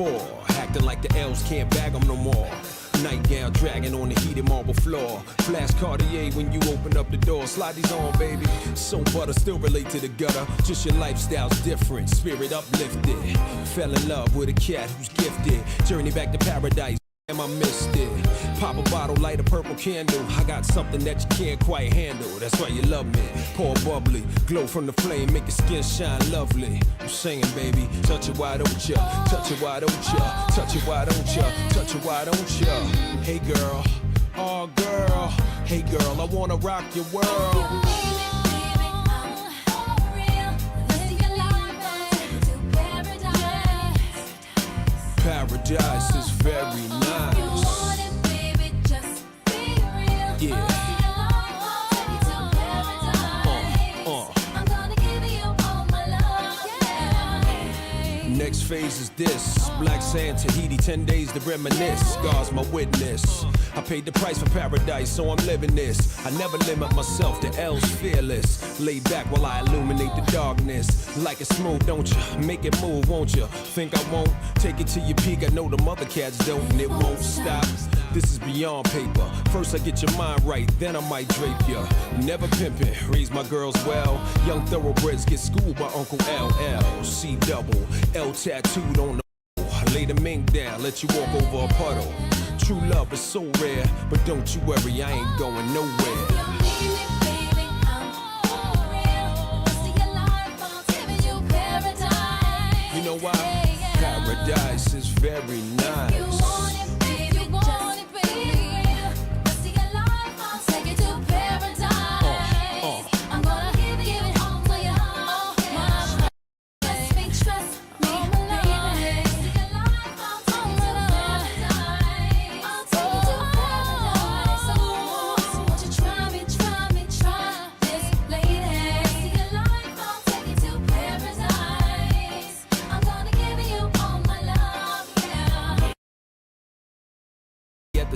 before, acting like the L's can't bag them no more. Nightgown dragging on the heated marble floor. Flash Cartier when you open up the door. Slide these on, baby. So butter, still relate to the gutter. Just your lifestyle's different, spirit uplifted. Fell in love with a cat who's gifted. Journey back to paradise. I missed it. Pop a bottle, light a purple candle. I got something that you can't quite handle. That's why you love me. Pour bubbly, glow from the flame, make your skin shine lovely. I'm singing, baby. Touch it, why don't ya? Touch it, why don't ya? Touch it, why don't ya? Touch it, why don't ya? Hey girl, oh girl. Hey girl, I wanna rock your world. Paradise is very nice. Yeah. Next phase is this. Black sand, Tahiti, 10 days to reminisce. God's my witness. I paid the price for paradise, so I'm living this. I never limit myself, the L's fearless. Lay back while I illuminate the darkness. Like it smooth, don't you? Make it move, won't you? Think I won't? Take it to your peak, I know the mother cats don't, and it won't stop. This is beyond paper. First I get your mind right, then I might drape ya. Never pimpin', raise my girls well. Young thoroughbreds get schooled by Uncle LL. C double, L tattooed on the lay the mink down, let you walk over a puddle. True love is so rare, but don't you worry, I ain't going nowhere. You know why? Paradise is very nice.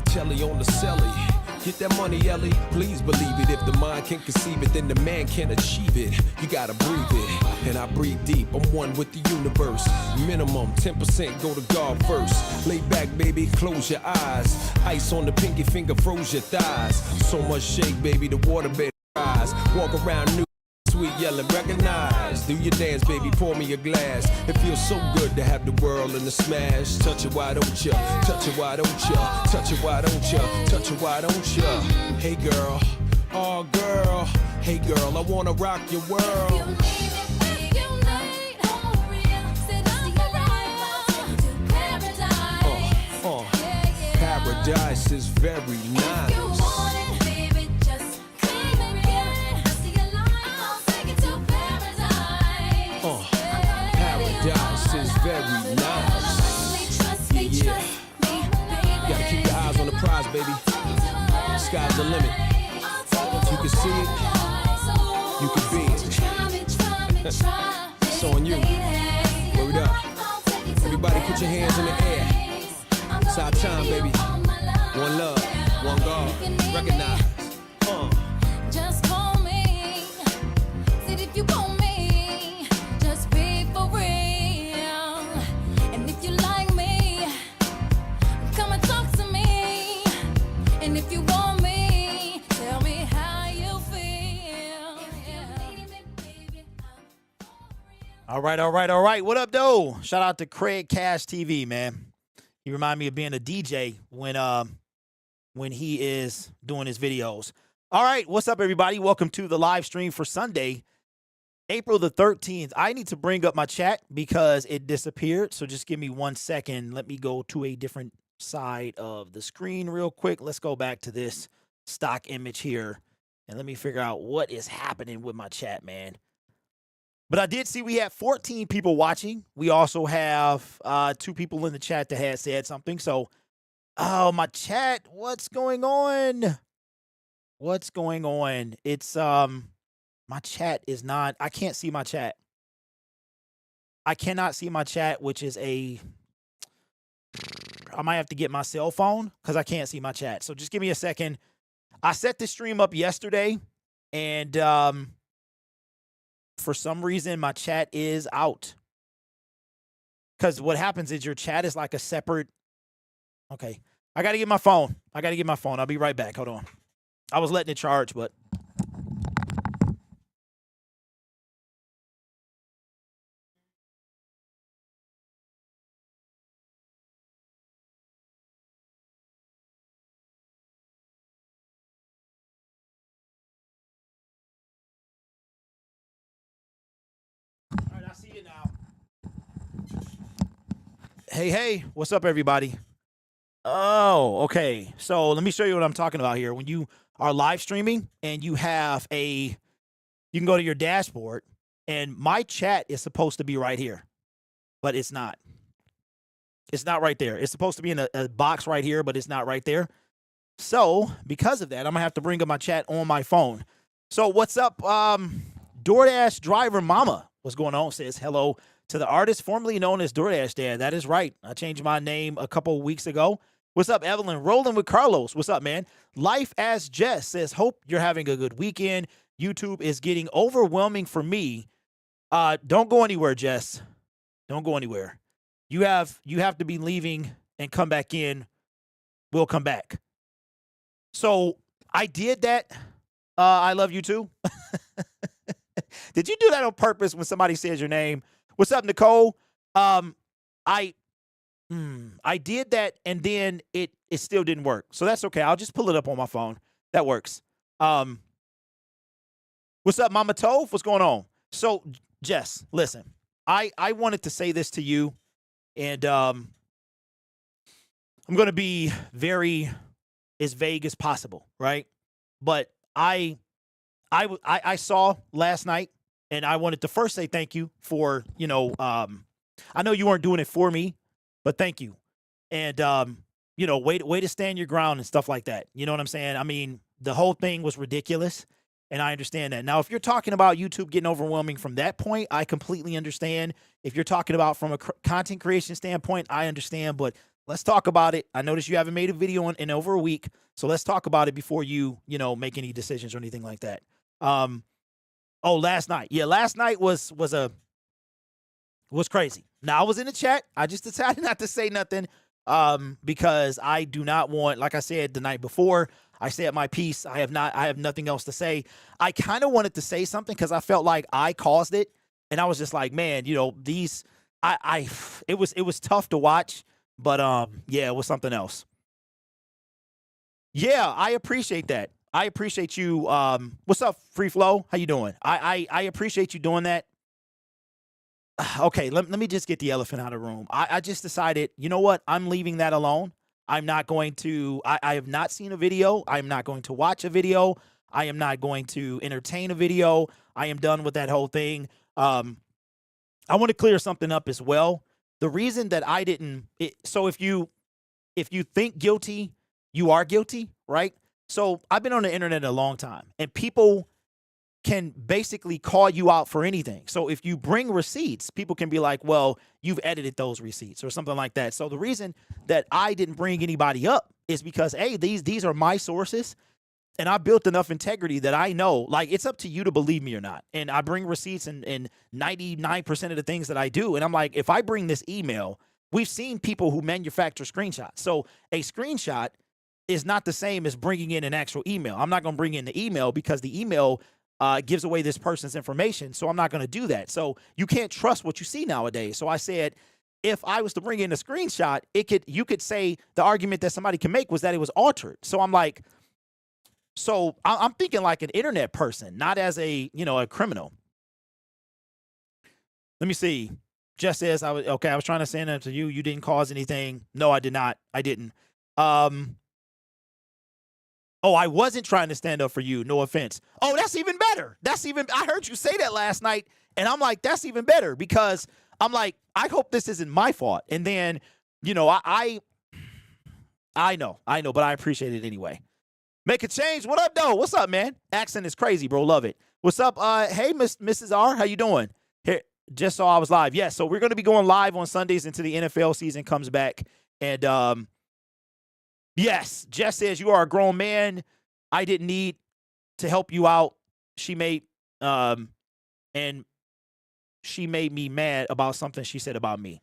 Telly on the celly. Get that money, Ellie. Please believe it. If the mind can conceive it, then the man can achieve it. You gotta breathe it. And I breathe deep. I'm one with the universe. Minimum 10% go to God first. Lay back, baby. Close your eyes. Ice on the pinky finger froze your thighs. So much shake, baby. The water bed rise. Walk around new. Sweet yelling, recognize. Do your dance, baby, pour me a glass. It feels so good to have the world in the smash. Touch it, why don't ya? Touch it, why don't ya? Touch it, why don't ya? Touch it, why don't ya? Hey girl, oh girl. Hey girl, I wanna rock your world. Paradise is very nice. Paradise is very nice. Yeah. Gotta keep your eyes on the prize, baby. Sky's the limit. If you can see it, you can be it. It's on you. Word up. Everybody put your hands in the air. It's our time, baby. One love, one God. Recognize. Just call me. Said if you want me. All right. What up, though? Shout out to Craig Cash TV, man. He remind me of being a DJ when he is doing his videos. All right, what's up, everybody? Welcome to the live stream for Sunday, April the 13th. I need to bring up my chat because it disappeared, so just give me 1 second. Let me go to a different side of the screen real quick. Let's go back to this stock image here, and let me figure out what is happening with my chat, man. But I did see we had 14 people watching. We also have 2 people in the chat that had said something. So, oh, my chat, what's going on? What's going on? It's, my chat is not, I can't see my chat. I cannot see my chat, which is I might have to get my cell phone because I can't see my chat. So just give me a second. I set this stream up yesterday, and for some reason, my chat is out. Because what happens is your chat is like a separate. Okay. I got to get my phone. I'll be right back. Hold on. I was letting it charge, but. All right, I see you now. Hey, what's up, everybody? Oh, okay. So let me show you what I'm talking about here. When you are live streaming and you have you can go to your dashboard, and my chat is supposed to be right here, but it's not. It's not right there. It's supposed to be in a box right here, but it's not right there. So because of that, I'm gonna have to bring up my chat on my phone. So what's up, DoorDash driver mama? What's going on? Says hello to the artist formerly known as DoorDash Dad. That is right. I changed my name a couple weeks ago. What's up, Evelyn? Rolling with Carlos. What's up, man? Life as Jess says, hope you're having a good weekend. YouTube is getting overwhelming for me. Don't go anywhere, Jess. Don't go anywhere. You have to be leaving and come back in. We'll come back. So I did that. I love you too. Did you do that on purpose when somebody says your name? What's up, Nicole? I did that, and then it still didn't work. So that's okay. I'll just pull it up on my phone. That works. What's up, Mama Tove? What's going on? So, Jess, listen. I wanted to say this to you, and I'm going to be very as vague as possible, right? But I saw last night, and I wanted to first say thank you for, I know you weren't doing it for me, but thank you. And, way to stand your ground and stuff like that. You know what I'm saying? I mean, the whole thing was ridiculous, and I understand that. Now, if you're talking about YouTube getting overwhelming from that point, I completely understand. If you're talking about from a content creation standpoint, I understand, but let's talk about it. I noticed you haven't made a video in over a week, so let's talk about it before you make any decisions or anything like that. Last night. Yeah, last night was crazy. Now, I was in the chat. I just decided not to say nothing because I do not want, like I said the night before, I said my piece. I have nothing else to say. I kind of wanted to say something because I felt like I caused it, and I was just like, man, it was tough to watch, but yeah, it was something else. Yeah, I appreciate that. I appreciate you. What's up, Free Flow? How you doing? I appreciate you doing that. Okay, let me just get the elephant out of the room. I just decided, you know what? I'm leaving that alone. I'm not going to, I have not seen a video. I'm not going to watch a video. I am not going to entertain a video. I am done with that whole thing. I want to clear something up as well. The reason that I didn't, so if you think guilty, you are guilty, right? So I've been on the internet a long time, and people can basically call you out for anything. So if you bring receipts, people can be like, well, you've edited those receipts or something like that. So the reason that I didn't bring anybody up is because, hey, these are my sources, and I built enough integrity that I know, like, it's up to you to believe me or not. And I bring receipts in 99% of the things that I do. And I'm like, if I bring this email, we've seen people who manufacture screenshots. So a screenshot is not the same as bringing in an actual email. I'm not going to bring in the email because the email gives away this person's information. So I'm not going to do that. So you can't trust what you see nowadays. So I said, if I was to bring in a screenshot, you could say the argument that somebody can make was that it was altered. So I'm like, so I'm thinking like an internet person, not as a criminal. Let me see. Jess says, I was trying to send them to you. You didn't cause anything. No, I did not. I didn't. I wasn't trying to stand up for you. No offense. Oh, that's even better. I heard you say that last night, and I'm like, that's even better because I'm like, I hope this isn't my fault. And then, I know, but I appreciate it anyway. Make a change. What up, though? What's up, man? Accent is crazy, bro. Love it. What's up? Hey, Mrs. R, how you doing? Here, just saw I was live. Yes, so we're going to be going live on Sundays until the NFL season comes back. And, yes, Jess says you are a grown man. I didn't need to help you out. She made me mad about something she said about me.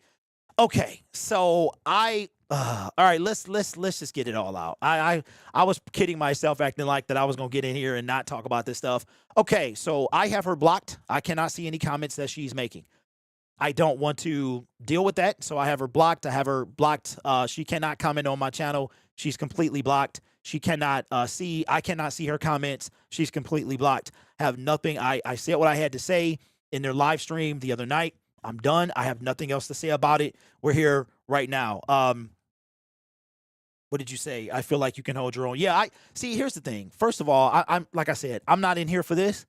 Okay, so all right, let's just get it all out. I was kidding myself, acting like that I was gonna get in here and not talk about this stuff. Okay, so I have her blocked. I cannot see any comments that she's making. I don't want to deal with that, so I have her blocked. I have her blocked. She cannot comment on my channel. She's completely blocked. She cannot see. I cannot see her comments. She's completely blocked. Have nothing. I said what I had to say in their live stream the other night. I'm done. I have nothing else to say about it. We're here right now. What did you say? I feel like you can hold your own. Yeah, I see. Here's the thing. First of all, I'm like I said, I'm not in here for this.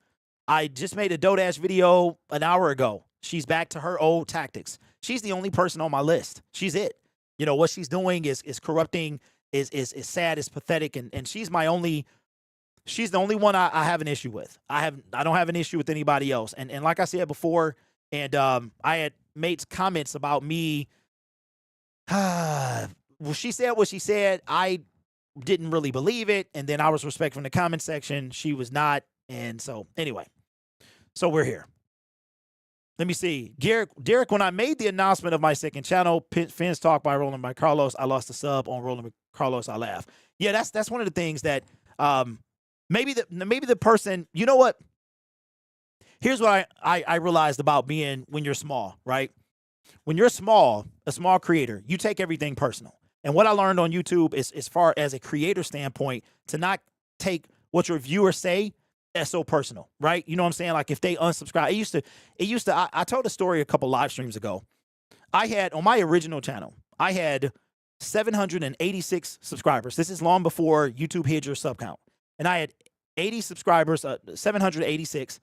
I just made a Dodash video an hour ago. She's back to her old tactics. She's the only person on my list. She's it. You know what she's doing is corrupting, is sad, is pathetic, and she's my only. She's the only one I have an issue with. I don't have an issue with anybody else. And like I said before, and I had made comments about me. Well, she said what she said. I didn't really believe it, and then I was respectful in the comment section. She was not, and so anyway, so we're here. Let me see. Derek, when I made the announcement of my second channel, Fins Talk by Rolling by Carlos, I lost a sub on Rolling by Carlos. I laugh. Yeah, that's one of the things that maybe the person. You know what? Here's what I realized about being when you're small, right? When you're small, a small creator, you take everything personal. And what I learned on YouTube is, as far as a creator standpoint, to not take what your viewers say as so personal, right? You know what I'm saying? Like if they unsubscribe, it used to. I told a story a couple live streams ago. I had on my original channel, I had 786 subscribers. This is long before YouTube hid your sub count, and I had 80 subscribers, 786.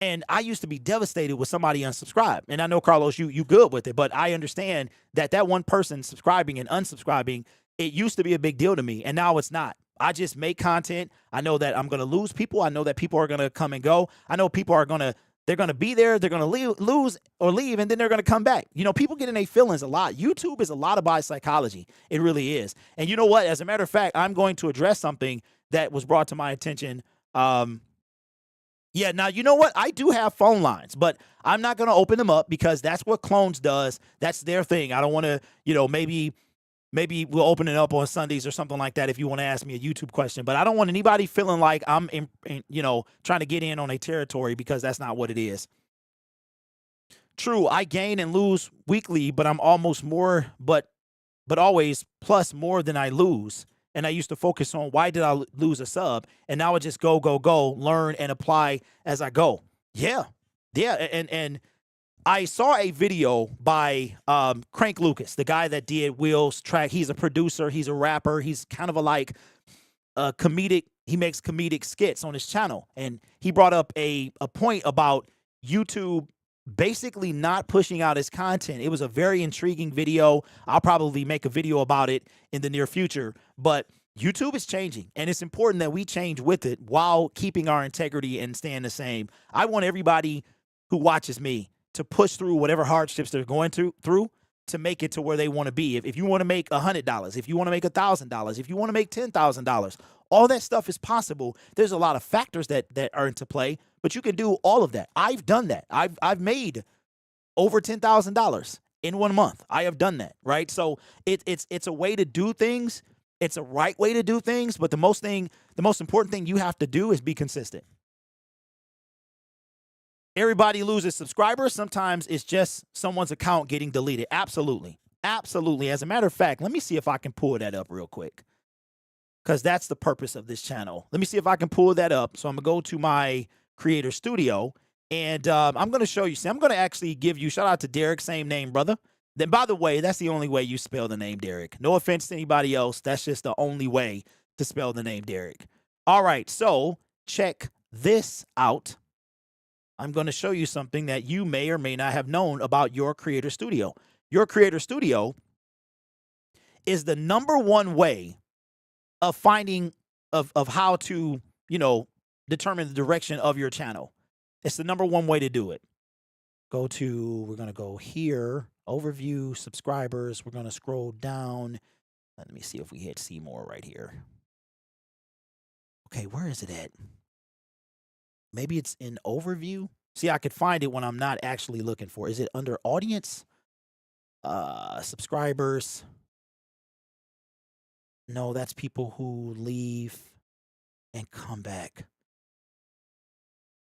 And I used to be devastated with somebody unsubscribe. And I know, Carlos, you good with it, but I understand that one person subscribing and unsubscribing, it used to be a big deal to me, and now it's not. I just make content. I know that I'm going to lose people. I know that people are going to come and go. I know people are going to, they're going to be there. They're going to lose or leave, and then they're going to come back. You know, people get in their feelings a lot. YouTube is a lot about psychology. It really is. And you know what? As a matter of fact, I'm going to address something that was brought to my attention. Yeah, now, you know what? I do have phone lines, but I'm not going to open them up because that's what Clones does. That's their thing. I don't want to, you know, maybe we'll open it up on Sundays or something like that if you want to ask me a YouTube question. But I don't want anybody feeling like I'm, you know, trying to get in on a territory, because that's not what it is. True, I gain and lose weekly, but I'm almost more, but always plus more than I lose. And I used to focus on why did I lose a sub, and now I just go, learn and apply as I go. Yeah, and I saw a video by Crank Lucas, the guy that did Will's track. He's a producer, he's a rapper, he's kind of a comedic. He makes comedic skits on his channel, and he brought up a point about YouTube basically not pushing out his content. It was a very intriguing video. I'll probably make a video about it in the near future, but YouTube is changing, and it's important that we change with it while keeping our integrity and staying the same. I want everybody who watches me to push through whatever hardships they're going through to make it to where they want to be. If you want to make $100, if you want to make $1,000, if you want to make $10,000, all that stuff is possible. There's a lot of factors that are into play, but you can do all of that. I've done that. I've made over $10,000 in 1 month. I have done that, right? So it's a way to do things. It's a right way to do things, but the most important thing you have to do is be consistent. Everybody loses subscribers. Sometimes it's just someone's account getting deleted. Absolutely. Absolutely. As a matter of fact, let me see if I can pull that up real quick, because that's the purpose of this channel. Let me see if I can pull that up. So I'm going to go to my creator studio, and I'm going to show you. See, I'm going to actually give you, shout out to Derek, same name, brother. Then, by the way, that's the only way you spell the name Derek. No offense to anybody else. That's just the only way to spell the name Derek. All right, so check this out. I'm going to show you something that you may or may not have known about your creator studio. Your creator studio is the #1 way of finding of how to, you know, determine the direction of your channel. It's the #1 way to do it. We're going to go here, overview, subscribers. We're going to scroll down. Let me see if we hit see more right here. Okay, where is it at? Maybe it's in overview. See, I could find it when I'm not actually looking for it. Is it under audience? Subscribers. No, that's people who leave and come back.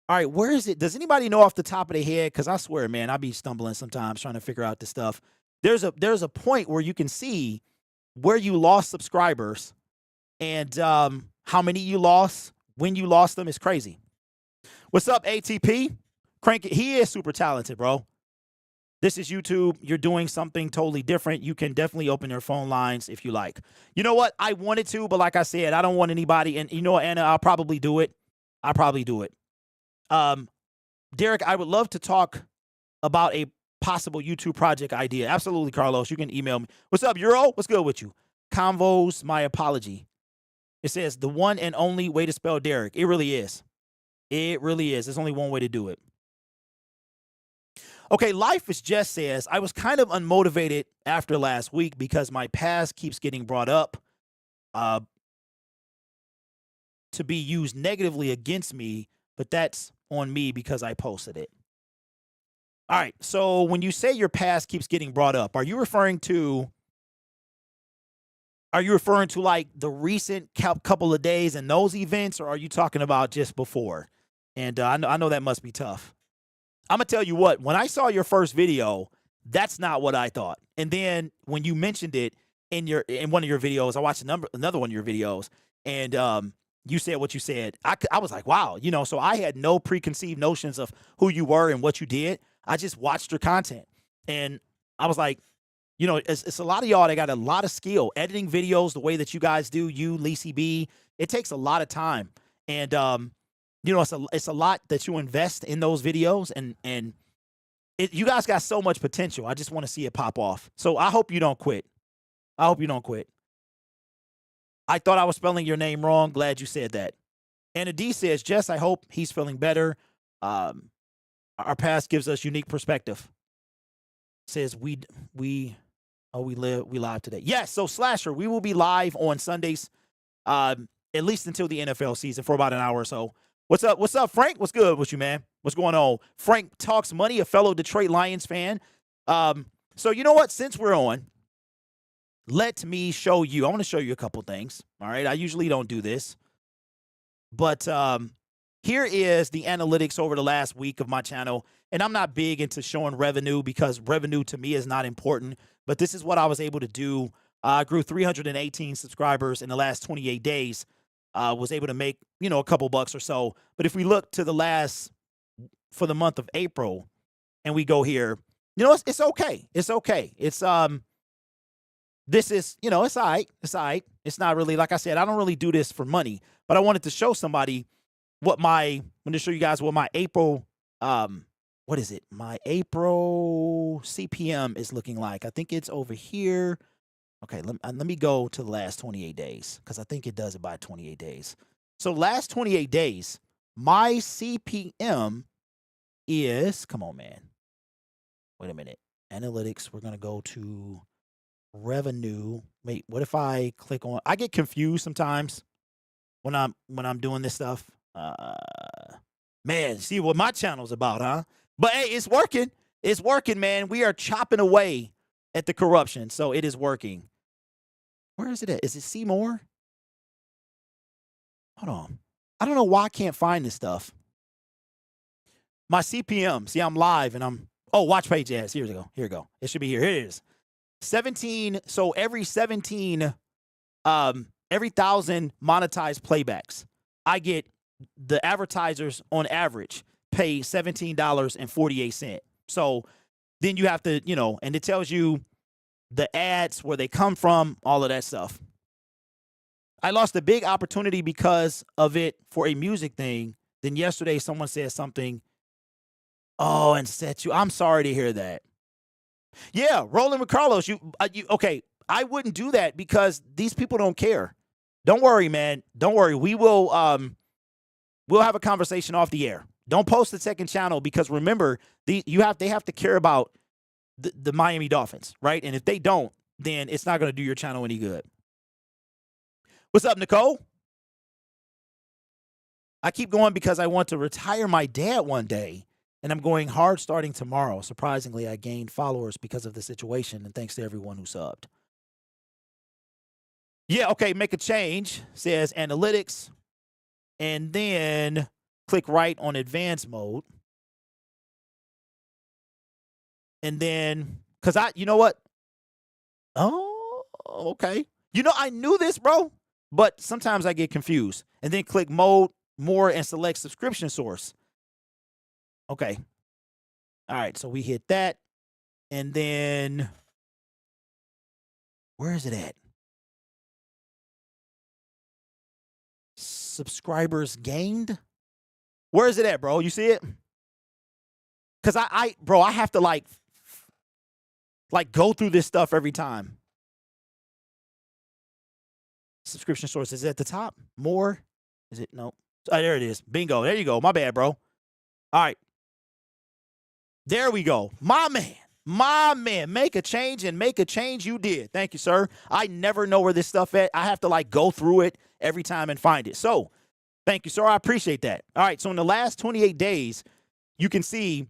All right, where is it? Does anybody know off the top of their head? Because I swear, man, I be stumbling sometimes trying to figure out this stuff. There's a point where you can see where you lost subscribers and how many you lost, when you lost them. Is crazy. What's up, ATP? Crank it. He is super talented, bro. This is YouTube. You're doing something totally different. You can definitely open your phone lines if you like. You know what? I wanted to, but like I said, I don't want anybody. And you know what, Anna, I'll probably do it. I'll probably do it. Derek, I would love to talk about a possible YouTube project idea. Absolutely, Carlos. You can email me. What's up, Euro? What's good with you? Convos, my apology. It says the one and only way to spell Derek. It really is. It really is. There's only one way to do it. Okay, Life is Just says, I was kind of unmotivated after last week because my past keeps getting brought up to be used negatively against me, but that's on me because I posted it. All right, so when you say your past keeps getting brought up, are you referring to like the recent couple of days and those events, or are you talking about just before? And I know that must be tough. I'm going to tell you what, when I saw your first video, that's not what I thought. And then when you mentioned it in one of your videos, I watched another one of your videos, and you said what you said. I was like, wow, you know, so I had no preconceived notions of who you were and what you did. I just watched your content. And I was like, you know, it's a lot of y'all that got a lot of skill. Editing videos the way that you guys do, you, Lacey B, it takes a lot of time. And, you know, it's a lot that you invest in those videos. And you guys got so much potential. I just want to see it pop off. So I hope you don't quit. I hope you don't quit. I thought I was spelling your name wrong. Glad you said that. Anna D says, Jess, I hope he's feeling better. Our past gives us unique perspective. Says we live today. Yes, so Slasher, we will be live on Sundays, at least until the NFL season for about an hour or so. What's up? What's up, Frank? What's good with you, man? What's going on? Frank Talks Money, a fellow Detroit Lions fan. So you know what? Since we're on, let me show you. I want to show you a couple things. All right. I usually don't do this. But here is the analytics over the last week of my channel. And I'm not big into showing revenue because revenue to me is not important. But this is what I was able to do. I grew 318 subscribers in the last 28 days. Was able to make, you know, a couple bucks or so. But if we look to for the month of April, and we go here, you know, it's okay. It's okay. It's this is, you know, it's all right. It's all right. It's not really, like I said, I don't really do this for money, but I wanted to show somebody I'm going to show you guys what my April, what is it? My April CPM is looking like. I think it's over here. Okay, let me go to the last 28 days because I think it does it by 28 days. So last 28 days, my CPM is, come on, man. Wait a minute. Analytics, we're going to go to revenue. Wait, what if I click on, I get confused sometimes when I'm doing this stuff. Man, see what my channel's about, huh? But hey, it's working. It's working, man. We are chopping away at the corruption, so it is working. Where is it at? Is it see more? Hold on. I don't know why I can't find this stuff. My CPM. See, I'm live and watch page ads. Here we go. Here we go. It should be here. Here it is. 17. So every 17, every 1,000 monetized playbacks, I get the advertisers on average pay $17.48. So then you have to, you know, and it tells you the ads, where they come from, all of that stuff. I lost a big opportunity because of it for a music thing. Then yesterday someone said something. Oh, and set you. I'm sorry to hear that. Yeah, rolling with Carlos. You okay? I wouldn't do that because these people don't care. Don't worry, man. Don't worry. We will. We'll have a conversation off the air. Don't post the second channel because remember, they have to care about the Miami Dolphins, right? And if they don't, then it's not going to do your channel any good. What's up, Nicole? I keep going because I want to retire my dad one day and I'm going hard starting tomorrow. Surprisingly, I gained followers because of the situation, and thanks to everyone who subbed. Yeah, okay, make a change, says analytics, and then click right on advanced mode. And then, you know what? Oh, okay. You know, I knew this, bro, but sometimes I get confused. And then click mode, more, and select subscription source. Okay. All right, so we hit that. And then, where is it at? Subscribers gained? Where is it at, bro? You see it? Because bro, I have to like go through this stuff every time. Subscription source is at the top. More? Is it? No. Oh, there it is. Bingo. There you go. My bad, bro. All right. There we go. My man. My man. Make a change and make a change you did. Thank you, sir. I never know where this stuff at. I have to like go through it every time and find it. So thank you, sir. I appreciate that. All right. So in the last 28 days, you can see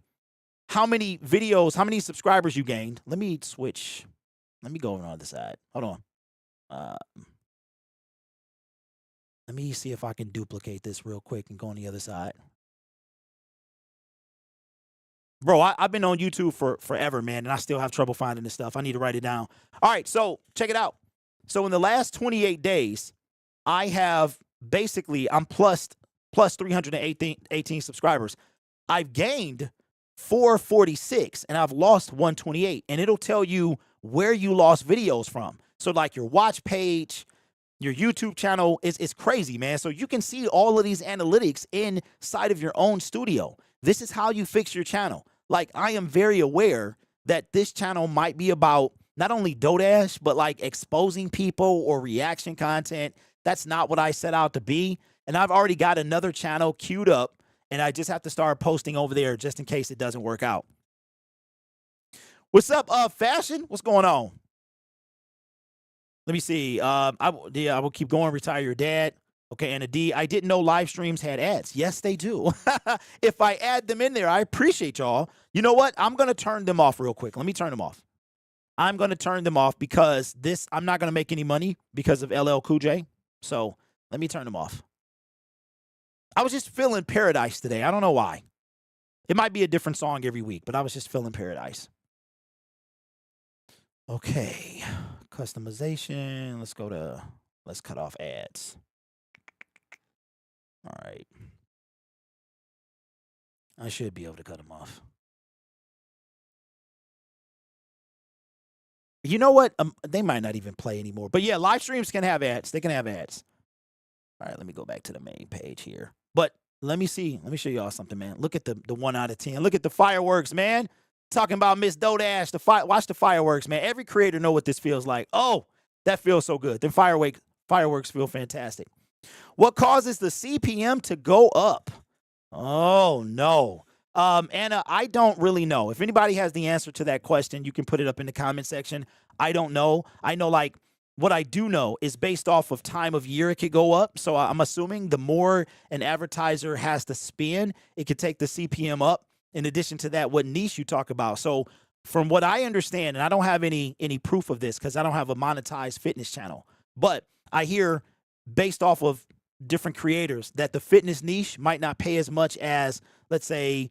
how many videos, how many subscribers you gained. Let me switch. Let me go on the other side. Hold on. Let me see if I can duplicate this real quick and go on the other side. Bro, I've been on YouTube for forever, man, and I still have trouble finding this stuff. I need to write it down. All right, so check it out. So in the last 28 days, I have basically, I'm plus 318 subscribers. I've gained 446, and I've lost 128, and it'll tell you where you lost videos from. So like your watch page, your YouTube channel is crazy, man. So you can see all of these analytics inside of your own studio. This is how you fix your channel. Like, I am very aware that this channel might be about not only Dodash, but like exposing people or reaction content. That's not what I set out to be. And I've already got another channel queued up, and I just have to start posting over there just in case it doesn't work out. What's up, Fashion? What's going on? Let me see. I will keep going. Retire your dad. Okay, and a D. I didn't know live streams had ads. Yes, they do. If I add them in there, I appreciate y'all. You know what? I'm going to turn them off real quick. Let me turn them off. I'm going to turn them off because I'm not going to make any money because of LL Cool J. So let me turn them off. I was just feeling paradise today. I don't know why. It might be a different song every week, but I was just feeling paradise. Okay. Customization. Let's cut off ads. All right. I should be able to cut them off. You know what? They might not even play anymore. But yeah, live streams can have ads. They can have ads. All right, let me go back to the main page here. But let me see. Let me show y'all something, man. Look at the 1 out of 10. Look at the fireworks, man. Talking about Miss Dodash. Watch the fireworks, man. Every creator know what this feels like. Oh, that feels so good. Then fireworks feel fantastic. What causes the CPM to go up? Oh, no. Anna, I don't really know. If anybody has the answer to that question, you can put it up in the comment section. I don't know. I know, like, what I do know is based off of time of year, it could go up. So I'm assuming the more an advertiser has to spend, it could take the CPM up. In addition to that, what niche you talk about. So from what I understand, and I don't have any proof of this because I don't have a monetized fitness channel, but I hear based off of different creators that the fitness niche might not pay as much as, let's say,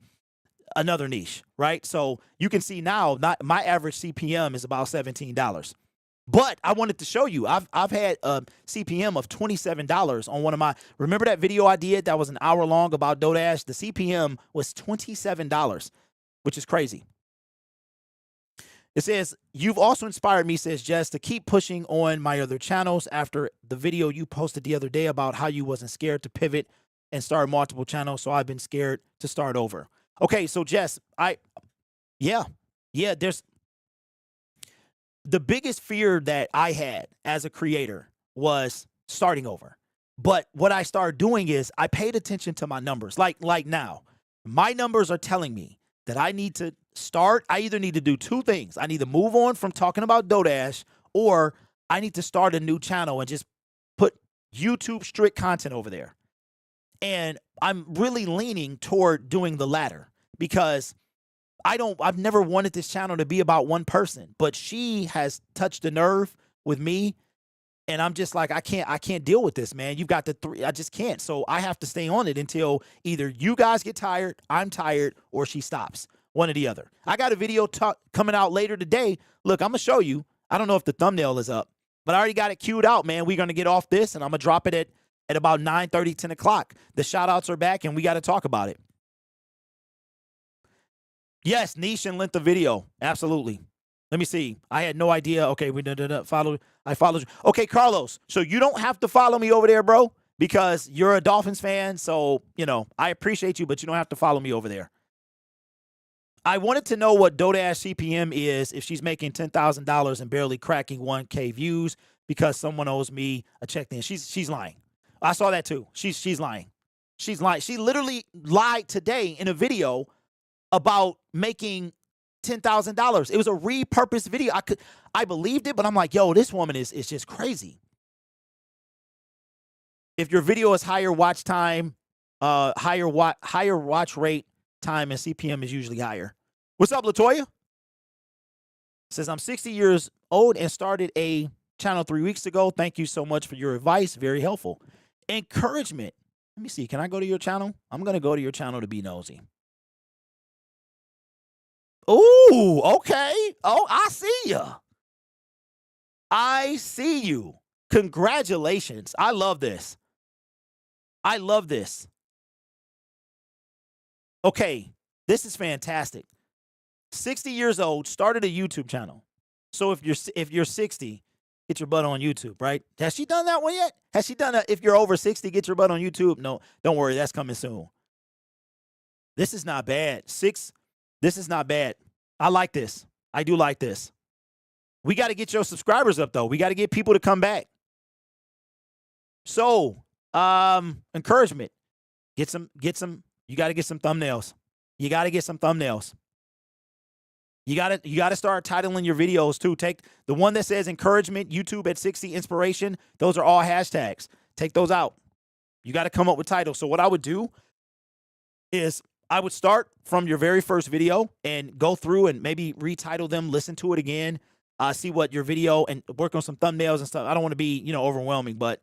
another niche, right? So you can see now, my average CPM is about $17. But I wanted to show you, I've had a CPM of $27 on one of my, remember that video I did that was an hour long about Dodash? The CPM was $27, which is crazy. It says, you've also inspired me, says Jess, to keep pushing on my other channels after the video you posted the other day about how you wasn't scared to pivot and start multiple channels. So I've been scared to start over. Okay, so Jess, there's the biggest fear that I had as a creator was starting over. But what I started doing is I paid attention to my numbers. Like now, my numbers are telling me that I need to start. I either need to do two things. I need to move on from talking about Dodash, or I need to start a new channel and just put YouTube strict content over there. And I'm really leaning toward doing the latter because I've never wanted this channel to be about one person, but she has touched the nerve with me. And I'm just like, I can't deal with this, man. You've got the three. I just can't. So I have to stay on it until either you guys get tired, I'm tired, or she stops. One or the other. I got a video coming out later today. Look, I'm going to show you. I don't know if the thumbnail is up, but I already got it queued out, man. We're going to get off this, and I'm going to drop it at about 9:30, 10 o'clock. The shout-outs are back, and we got to talk about it. Yes, niche and length of video. Absolutely. Let me see. I had no idea. Okay, I followed you. Okay, Carlos. So you don't have to follow me over there, bro, because you're a Dolphins fan. So, I appreciate you, but you don't have to follow me over there. I wanted to know what DoDash CPM is if she's making $10,000 and barely cracking 1K views because someone owes me a check. Then she's lying. I saw that too. She's lying. She's lying. She literally lied today in a video about making $10,000. It was a repurposed video. I believed it, but I'm like, yo, this woman is just crazy. If your video is higher watch time, higher watch rate time, and CPM is usually higher. What's up, Latoya? Says, I'm 60 years old and started a channel 3 weeks ago. Thank you so much for your advice. Very helpful. Encouragement. Let me see. Can I go to your channel? I'm going to go to your channel to be nosy. Ooh, okay. Oh, I see ya. I see you. Congratulations. I love this. I love this. Okay, this is fantastic. 60 years old, started a YouTube channel. So if you're 60, get your butt on YouTube, right? Has she done that one yet? Has she done that? If you're over 60, get your butt on YouTube? No, don't worry, that's coming soon. This is not bad. This is not bad. I like this. I do like this. We got to get your subscribers up, though. We got to get people to come back. So, encouragement. Get some. You got to get some thumbnails. You got to get some thumbnails. You got to start titling your videos too. Take the one that says encouragement, YouTube at 60, inspiration. Those are all hashtags. Take those out. You got to come up with titles. So what I would do is I would start from your very first video and go through and maybe retitle them, listen to it again, see what your video, and work on some thumbnails and stuff. I don't want to be, overwhelming, but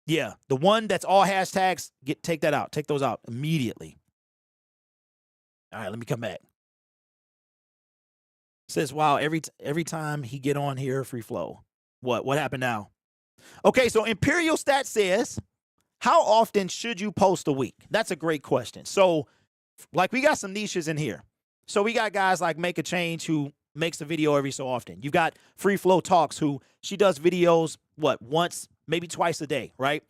yeah, the one that's all hashtags, take that out. Take those out immediately. All right, let me come back. Says, wow, every time he get on here, free flow. What happened now? Okay, so Imperial Stat says, how often should you post a week? That's a great question. So, like, we got some niches in here. So we got guys like Make a Change who makes a video every so often. You've got Free Flow Talks who she does videos, once, maybe twice a day, right?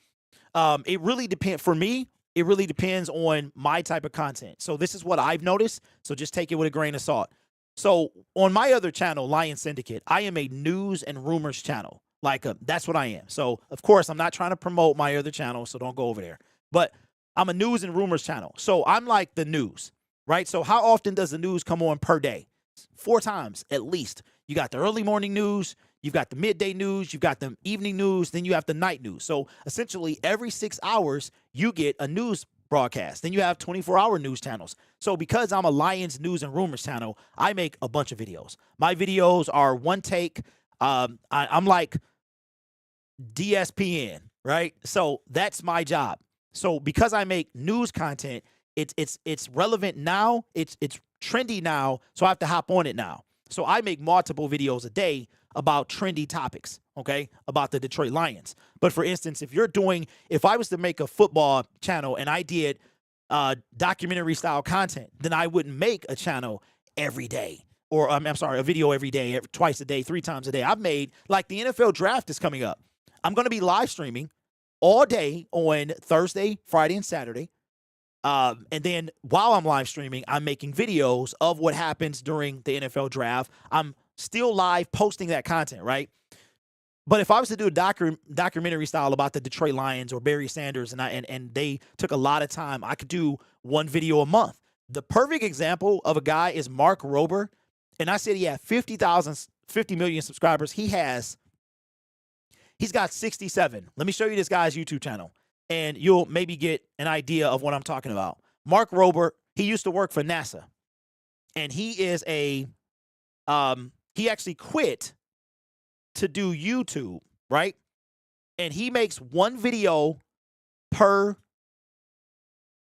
It really depends. For me, it really depends on my type of content. So this is what I've noticed. So just take it with a grain of salt. So on my other channel, Lion Syndicate, I am a news and rumors channel. That's what I am. So, of course, I'm not trying to promote my other channel, so don't go over there. But I'm a news and rumors channel. So I'm like the news, right? So how often does the news come on per day? 4 times at least. You got the early morning news, you've got the midday news, you've got the evening news, then you have the night news. So essentially every 6 hours, you get a news broadcast. Then you have 24-hour news channels. So because I'm a Lions news and rumors channel, I make a bunch of videos. My videos are one take. I'm like DSPN, right? So that's my job. So because I make news content, it's relevant now. It's trendy now. So I have to hop on it now. So I make multiple videos a day about trendy topics, okay, about the Detroit Lions. But for instance, if I was to make a football channel and I did documentary style content, then I wouldn't make a channel every day. Or I'm sorry, a video every day, twice a day, 3 times a day. I've made, like, the NFL draft is coming up. I'm going to be live streaming all day on Thursday, Friday, and Saturday. And then while I'm live streaming, I'm making videos of what happens during the NFL draft. I'm still live posting that content, right? But if I was to do a documentary style about the Detroit Lions or Barry Sanders, and they took a lot of time, I could do 1 video a month. The perfect example of a guy is Mark Rober. And I said he had 50 million subscribers. He's got 67. Let me show you this guy's YouTube channel, and you'll maybe get an idea of what I'm talking about. Mark Rober, He used to work for NASA, and he is he actually quit to do YouTube, right? And he makes one video per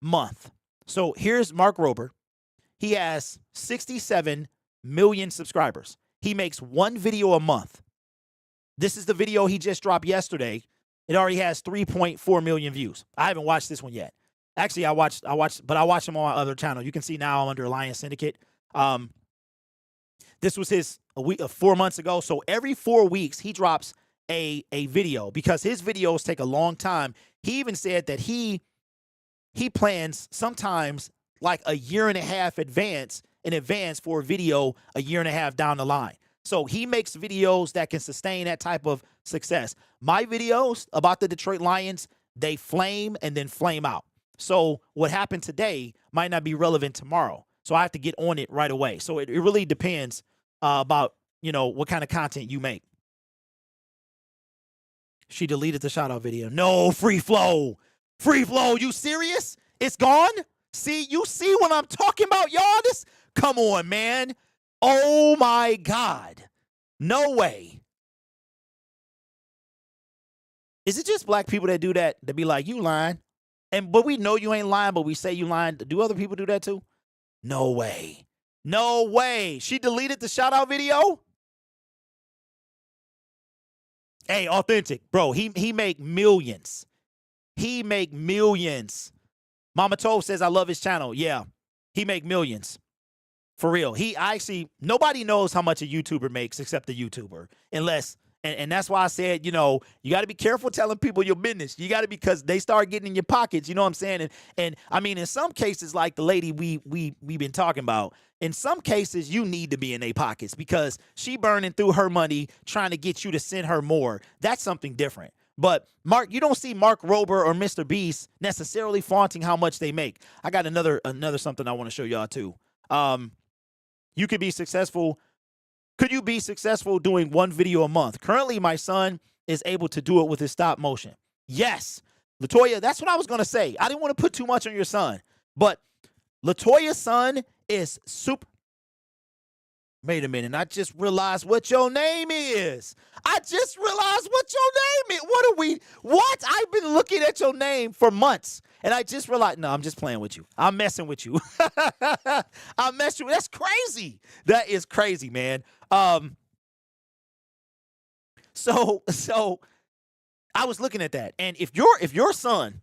month. So here's Mark Rober. He has 67 million subscribers. He makes one video a month. This is the video he just dropped yesterday. It already has 3.4 million views. I haven't watched this one yet. Actually, I watched, but I watched him on my other channel. You can see now I'm under Alliance Syndicate. This was his 4 months ago. So every 4 weeks he drops a video because his videos take a long time. He even said that he plans sometimes like a year and a half in advance for a video a year and a half down the line. So he makes videos that can sustain that type of success. My videos about the Detroit Lions, they flame and then flame out. So what happened today might not be relevant tomorrow. So I have to get on it right away. So it really depends about, what kind of content you make. She deleted the shout out video. No, free flow. Free flow. You serious? It's gone? See, you see what I'm talking about, y'all? Come on, man. Oh my God. No way. Is it just black people that do that? That be like, you lying? But we know you ain't lying, but we say you lying. Do other people do that too? No way. No way. She deleted the shout out video? Hey, authentic. Bro, he make millions. He make millions. Mama Tove says I love his channel. Yeah, he make millions. For real. Nobody knows how much a YouTuber makes except the YouTuber. Unless, and that's why I said, you got to be careful telling people your business. You got to, because they start getting in your pockets, you know what I'm saying? And I mean, in some cases, like the lady we've been talking about, in some cases, you need to be in their pockets because she burning through her money trying to get you to send her more. That's something different. But Mark, you don't see Mark Rober or Mr. Beast necessarily flaunting how much they make. I got another something I want to show y'all too. You could be successful. Could you be successful doing one video a month? Currently, my son is able to do it with his stop motion. Yes, Latoya, that's what I was going to say. I didn't want to put too much on your son, but Latoya's son is super. Wait a minute. I just realized what your name is. What your name is. What? I've been looking at your name for months. And I just realized, no, I'm just playing with you. I'm messing with you. I'm messing with you. That's crazy. That is crazy, man. So I was looking at that. And if your son,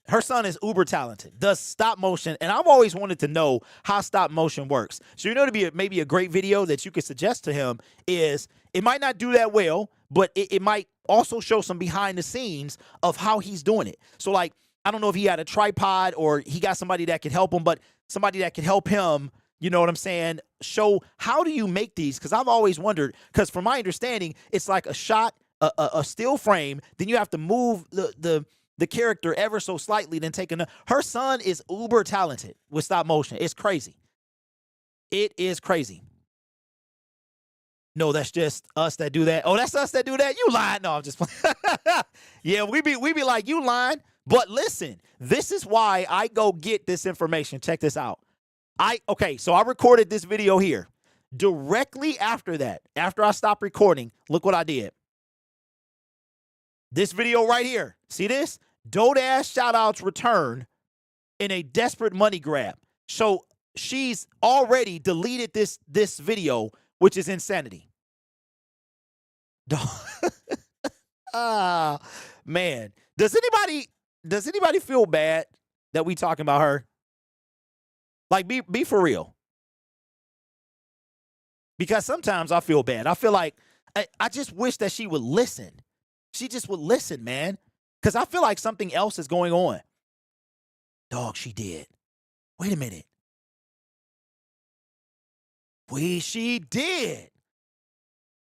her son is uber talented, does stop motion, and I've always wanted to know how stop motion works. So to be maybe a great video that you could suggest to him is, it might not do that well, but it might also show some behind the scenes of how he's doing it. So like, I don't know if he had a tripod or he got somebody that could help him, but somebody that could help him, you know what I'm saying, show how do you make these? Because I've always wondered, because from my understanding, it's like a shot, a still frame, then you have to move the character ever so slightly, then take another. Her son is uber talented with stop motion. It's crazy. It is crazy. No, that's just us that do that. Oh, that's us that do that? You lying. No, I'm just playing. Yeah, we be like, you lying. But listen, this is why I go get this information. Check this out. So I recorded this video here. Directly after that, after I stopped recording, look what I did. This video right here. See this? Dodash shoutouts return in a desperate money grab. So she's already deleted this video, which is insanity. Man. Does anybody feel bad that we talking about her? Like, be for real. Because sometimes I feel bad. I feel like I just wish that she would listen. She just would listen, man. Because I feel like something else is going on. Dog, she did. Wait a minute. She did.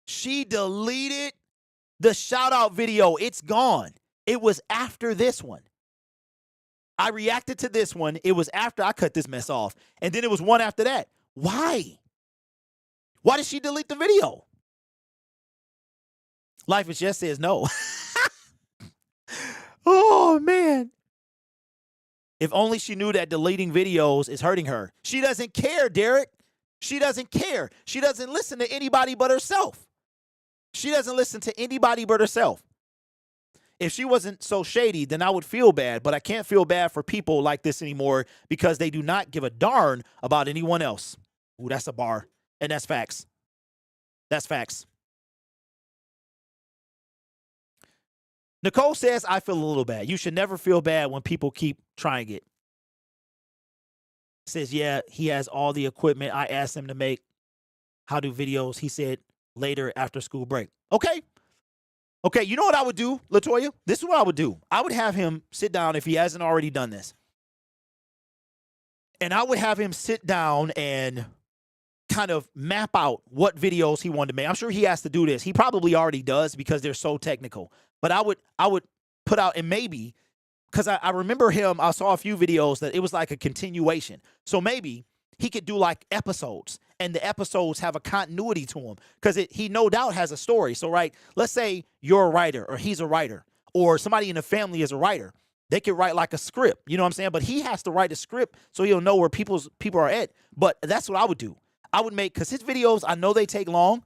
She deleted the shout out video. It's gone. It was after this one. I reacted to this one. It was after I cut this mess off. And then it was one after that. Why? Why did she delete the video? Life is Just says no. Oh, man. If only she knew that deleting videos is hurting her. She doesn't care, Derek. She doesn't care. She doesn't listen to anybody but herself. She doesn't listen to anybody but herself. If she wasn't so shady, then I would feel bad, but I can't feel bad for people like this anymore because they do not give a darn about anyone else. Ooh, that's a bar. And that's facts. That's facts. Nicole says, I feel a little bad. You should never feel bad when people keep trying it. Says, yeah, he has all the equipment. I asked him to make how do videos. He said later after school break. Okay. Okay, you know what I would do, LaToya? This is what I would do. I would have him sit down if he hasn't already done this. And I would have him sit down and kind of map out what videos he wanted to make. I'm sure he has to do this. He probably already does because they're so technical. But I would put out, and maybe, because I remember him, I saw a few videos that it was like a continuation. So maybe he could do like episodes, and the episodes have a continuity to them because he no doubt has a story. So, right, let's say you're a writer or he's a writer or somebody in the family is a writer. They could write like a script, you know what I'm saying? But he has to write a script so he'll know where people are at. But that's what I would do. I would make, because his videos, I know they take long,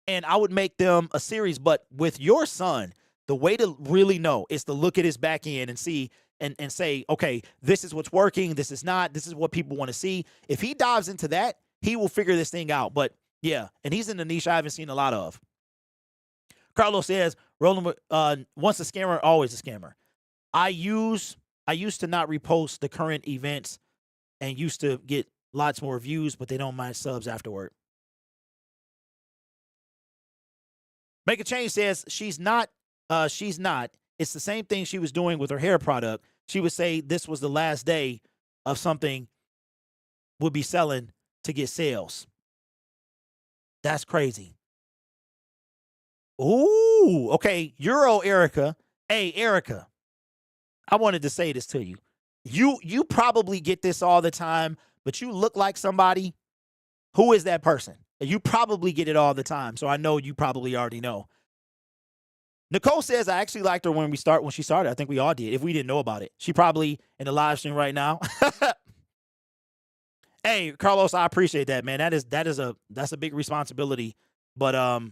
and I would make them a series. But with your son, the way to really know is to look at his back end and see and say, okay, this is what's working, this is not, this is what people want to see. If he dives into that, he will figure this thing out. But yeah, and he's in the niche I haven't seen a lot of. Carlos says, rolling once a scammer, always a scammer. I used to not repost the current events and used to get lots more views, but they don't mind subs afterward. Make a Change says she's not. It's the same thing she was doing with her hair product. She would say this was the last day of something would be selling to get sales. That's crazy. Ooh, okay. Euro Erica. Hey, Erica, I wanted to say this to you. You probably get this all the time, but you look like somebody. Who is that person? You probably get it all the time, so I know you probably already know. Nicole says, I actually liked her when she started. I think we all did, if we didn't know about it. She probably in the live stream right now. Hey, Carlos, I appreciate that, man. That's a big responsibility. But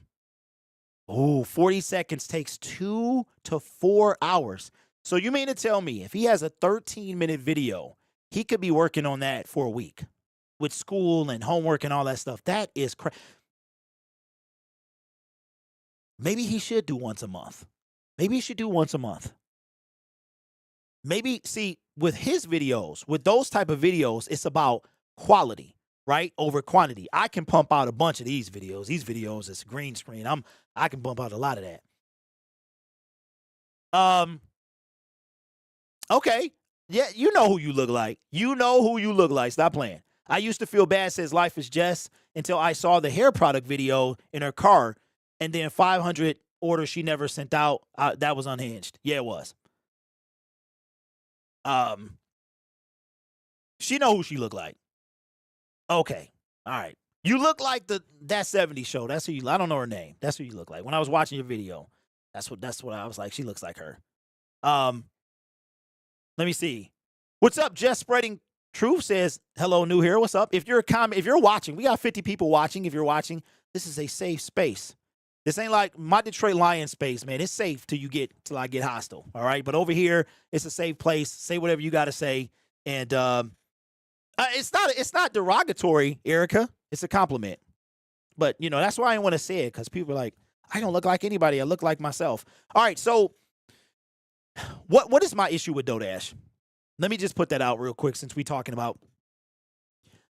40 seconds takes 2 to 4 hours. So you mean to tell me if he has a 13-minute video, he could be working on that for a week with school and homework and all that stuff? That is crazy. Maybe he should do once a month. Maybe he should do once a month. Maybe, see, with his videos, with those type of videos, it's about quality, right, over quantity. I can pump out a bunch of these videos. These videos is green screen. I can pump out a lot of that. Okay. Yeah, you know who you look like. You know who you look like. Stop playing. I used to feel bad, says Life is Just, until I saw the hair product video in her car, and then 500 orders she never sent out. That was unhinged. Yeah, it was. She know who she looked like. Okay. All right. You look like that 70s show. That's who you. I don't know her name. That's who you look like. When I was watching your video, that's what I was like. She looks like her. Let me see. What's up? Just Spreading Truth says, hello, new here. What's up? If you're watching, we got 50 people watching. If you're watching, this is a safe space. This ain't like my Detroit Lions space, man. It's safe till I get hostile. All right. But over here, it's a safe place. Say whatever you got to say. And it's not derogatory, Erica. It's a compliment. But, that's why I didn't want to say it, because people are like, I don't look like anybody. I look like myself. All right. So what is my issue with DoDash? Let me just put that out real quick since we're talking about.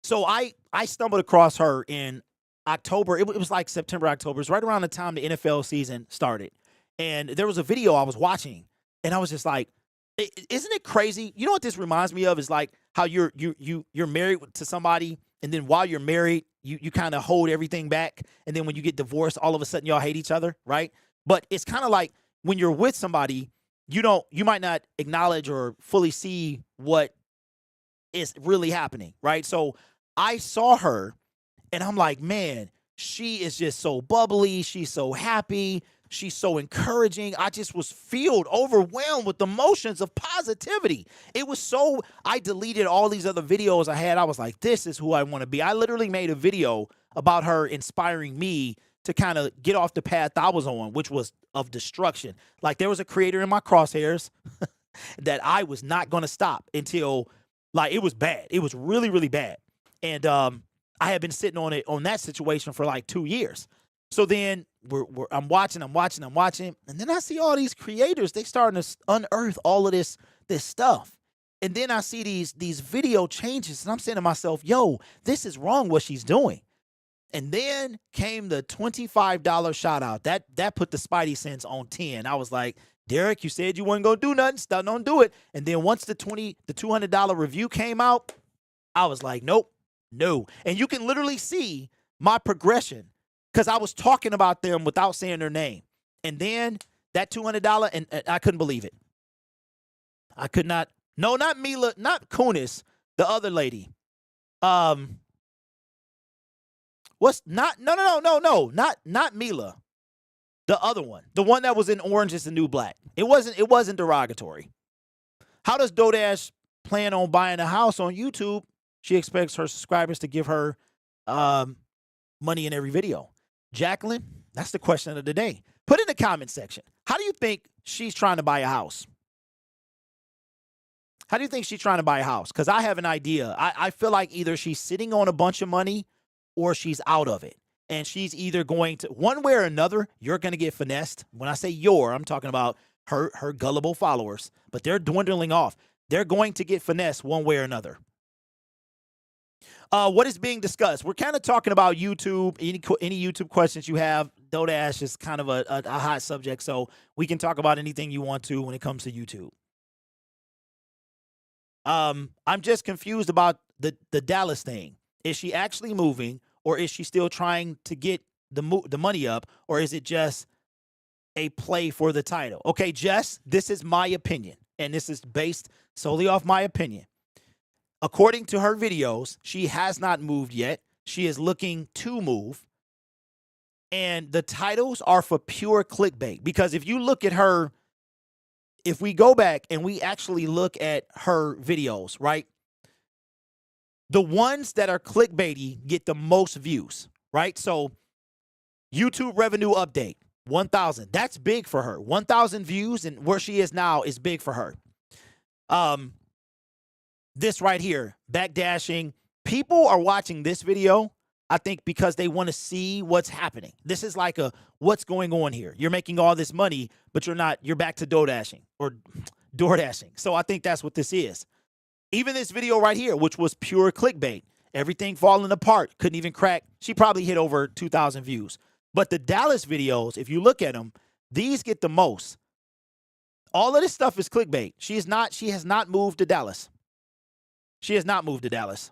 So I stumbled across her in October. It was like September, October. It was right around the time the NFL season started. And there was a video I was watching, and I was just like, isn't it crazy? You know what this reminds me of is like how you're married to somebody, and then while you're married, you kind of hold everything back, and then when you get divorced, all of a sudden y'all hate each other, right? But it's kind of like when you're with somebody, you might not acknowledge or fully see what is really happening, right? So I saw her, and I'm like, man, she is just so bubbly. She's so happy. She's so encouraging. I just was filled, overwhelmed with emotions of positivity. It was so, I deleted all these other videos I had. I was like, this is who I want to be. I literally made a video about her inspiring me to kind of get off the path I was on, which was of destruction. Like, there was a creator in my crosshairs that I was not going to stop until, like, it was bad. It was really, really bad. And I had been sitting on that situation for like 2 years. So then I'm watching, and then I see all these creators. They starting to unearth all of this stuff. And then I see these video changes, and I'm saying to myself, yo, this is wrong what she's doing. And then came the $25 shout out. That put the Spidey sense on 10. I was like, Derek, you said you weren't gonna do nothing. Stop, don't do it. And then once the $200 review came out, I was like, nope, no. And you can literally see my progression because I was talking about them without saying their name. And then that $200, and I couldn't believe it. I could not. No, not Mila, not Kunis, the other lady. Not Mila. The other one. The one that was in Orange is the New Black. It wasn't derogatory. How does DoorDash plan on buying a house on YouTube? She expects her subscribers to give her money in every video. Jacqueline, that's the question of the day. Put in the comment section. How do you think she's trying to buy a house? How do you think she's trying to buy a house? Because I have an idea. I feel like either she's sitting on a bunch of money or she's out of it. And she's either going to, one way or another, you're going to get finessed. When I say I'm talking about her gullible followers. But they're dwindling off. They're going to get finessed one way or another. What is being discussed? We're kind of talking about YouTube. Any YouTube questions you have, DoorDash is kind of a hot subject, so we can talk about anything you want to when it comes to YouTube. I'm just confused about the Dallas thing. Is she actually moving, or is she still trying to get the money up, or is it just a play for the title? Okay, Jess, this is my opinion, and this is based solely off my opinion. According to her videos, she has not moved yet. She is looking to move. And the titles are for pure clickbait. Because if you look at her, if we go back and we actually look at her videos, right? The ones that are clickbaity get the most views, right? So YouTube revenue update, 1,000. That's big for her. 1,000 views, and where she is now is big for her. This right here, backdashing. People are watching this video, I think, because they want to see what's happening. This is like what's going on here. You're making all this money, but you're back to DoorDashing or DoorDashing. So I think that's what this is. Even this video right here, which was pure clickbait, everything falling apart, couldn't even crack. She probably hit over 2,000 views. But the Dallas videos, if you look at them, these get the most. All of this stuff is clickbait. She has not moved to Dallas. She has not moved to Dallas.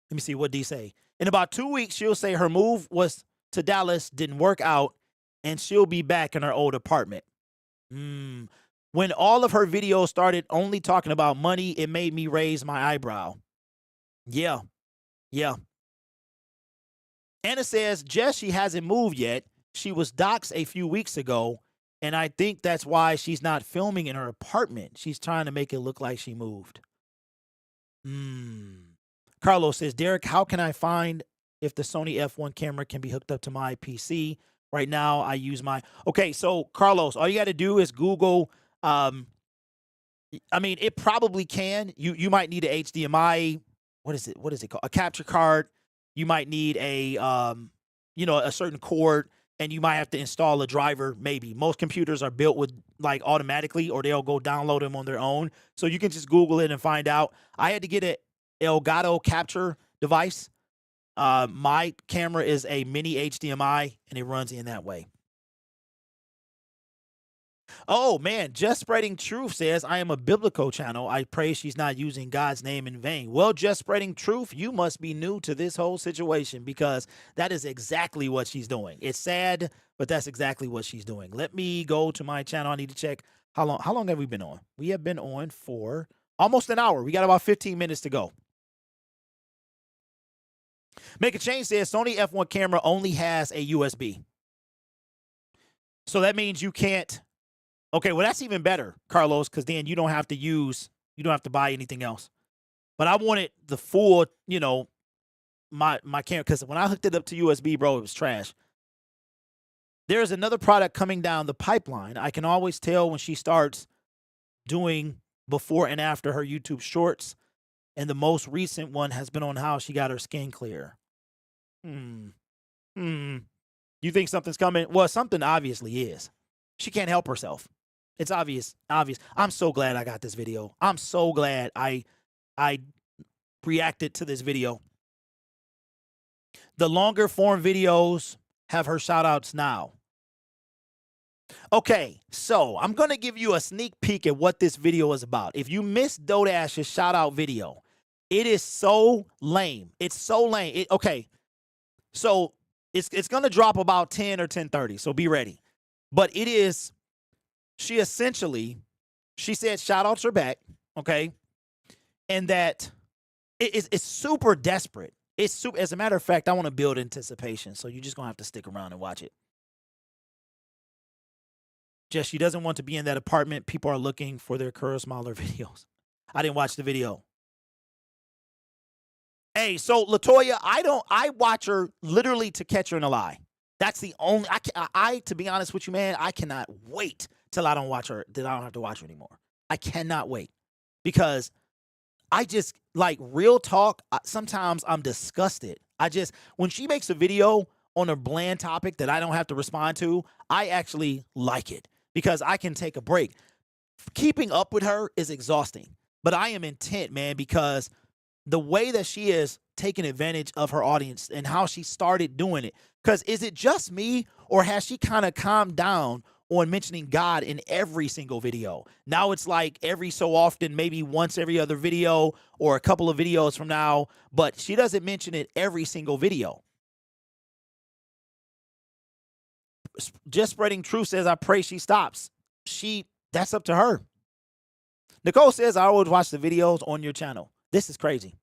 Let me see, what did he say? In about 2 weeks, she'll say her move was to Dallas, didn't work out, and she'll be back in her old apartment. When all of her videos started only talking about money, it made me raise my eyebrow. Yeah. Anna says, Jess, she hasn't moved yet. She was doxxed a few weeks ago, and I think that's why she's not filming in her apartment. She's trying to make it look like she moved. Carlos says, Derek, how can I find if the Sony F1 camera can be hooked up to my PC? Right now, I use my... Okay, so, Carlos, all you got to do is Google... it probably can. You might need a HDMI... What is it called? A capture card. You might need a certain cord, and you might have to install a driver, maybe. Most computers are built with, like, automatically, or they'll go download them on their own. So you can just Google it and find out. I had to get an Elgato capture device. My camera is a mini HDMI, and it runs in that way. Oh, man, Just Spreading Truth says, I am a biblical channel. I pray she's not using God's name in vain. Well, Just Spreading Truth, you must be new to this whole situation, because that is exactly what she's doing. It's sad, but that's exactly what she's doing. Let me go to my channel. I need to check how long have we been on? We have been on for almost an hour. We got about 15 minutes to go. Make a Change says Sony F1 camera only has a USB. So that means you can't. Okay, well, that's even better, Carlos, because then you don't have to buy anything else. But I wanted the full, my camera, because when I hooked it up to USB, bro, it was trash. There's another product coming down the pipeline. I can always tell when she starts doing before and after her YouTube shorts. And the most recent one has been on how she got her skin clear. You think something's coming? Well, something obviously is. She can't help herself. It's obvious. I'm so glad I got this video. I'm so glad I reacted to this video. The longer form videos have her shout outs now. Okay, so I'm going to give you a sneak peek at what this video is about. If you missed Dodash's shout out video, it is so lame. It's so lame. Okay, so it's going to drop about 10 or 10:30, so be ready. But it is, she said shout outs are back, okay? And that it's super desperate. As a matter of fact, I want to build anticipation, so you're just going to have to stick around and watch it. Just, she doesn't want to be in that apartment. People are looking for their Curl Smiler videos. I didn't watch the video. Hey, so Latoya, I watch her literally to catch her in a lie. That's the only, to be honest with you, man, I cannot wait till I don't watch her, that I don't have to watch her anymore. I cannot wait. Because I just, like, real talk, sometimes I'm disgusted. When she makes a video on a bland topic that I don't have to respond to, I actually like it because I can take a break. Keeping up with her is exhausting, but I am intent, man, because the way that she is taking advantage of her audience and how she started doing it. Because is it just me, or has she kind of calmed down on mentioning God in every single video? Now it's like every so often, maybe once every other video or a couple of videos from now, but she doesn't mention it every single video. Just Spreading Truth says, I pray she stops. That's up to her. Nicole says, I always watch the videos on your channel. This is crazy.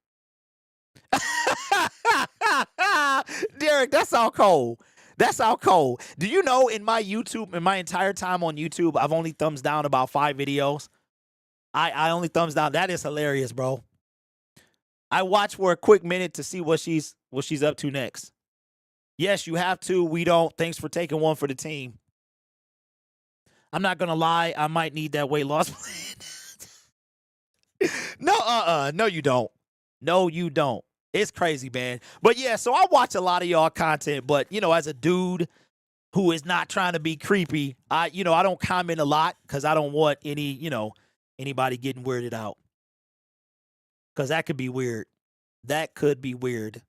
Derek, that's all cold. That's all cold. Do you know in my entire time on YouTube, I've only thumbs down about 5 videos? I only thumbs down. That is hilarious, bro. I watch for a quick minute to see what she's up to next. Yes, you have to. We don't. Thanks for taking one for the team. I'm not going to lie. I might need that weight loss plan. No, you don't. No, you don't. It's crazy, man. But yeah, so I watch a lot of y'all content, but as a dude who is not trying to be creepy, I don't comment a lot because I don't want anybody getting weirded out. Because that could be weird. That could be weird.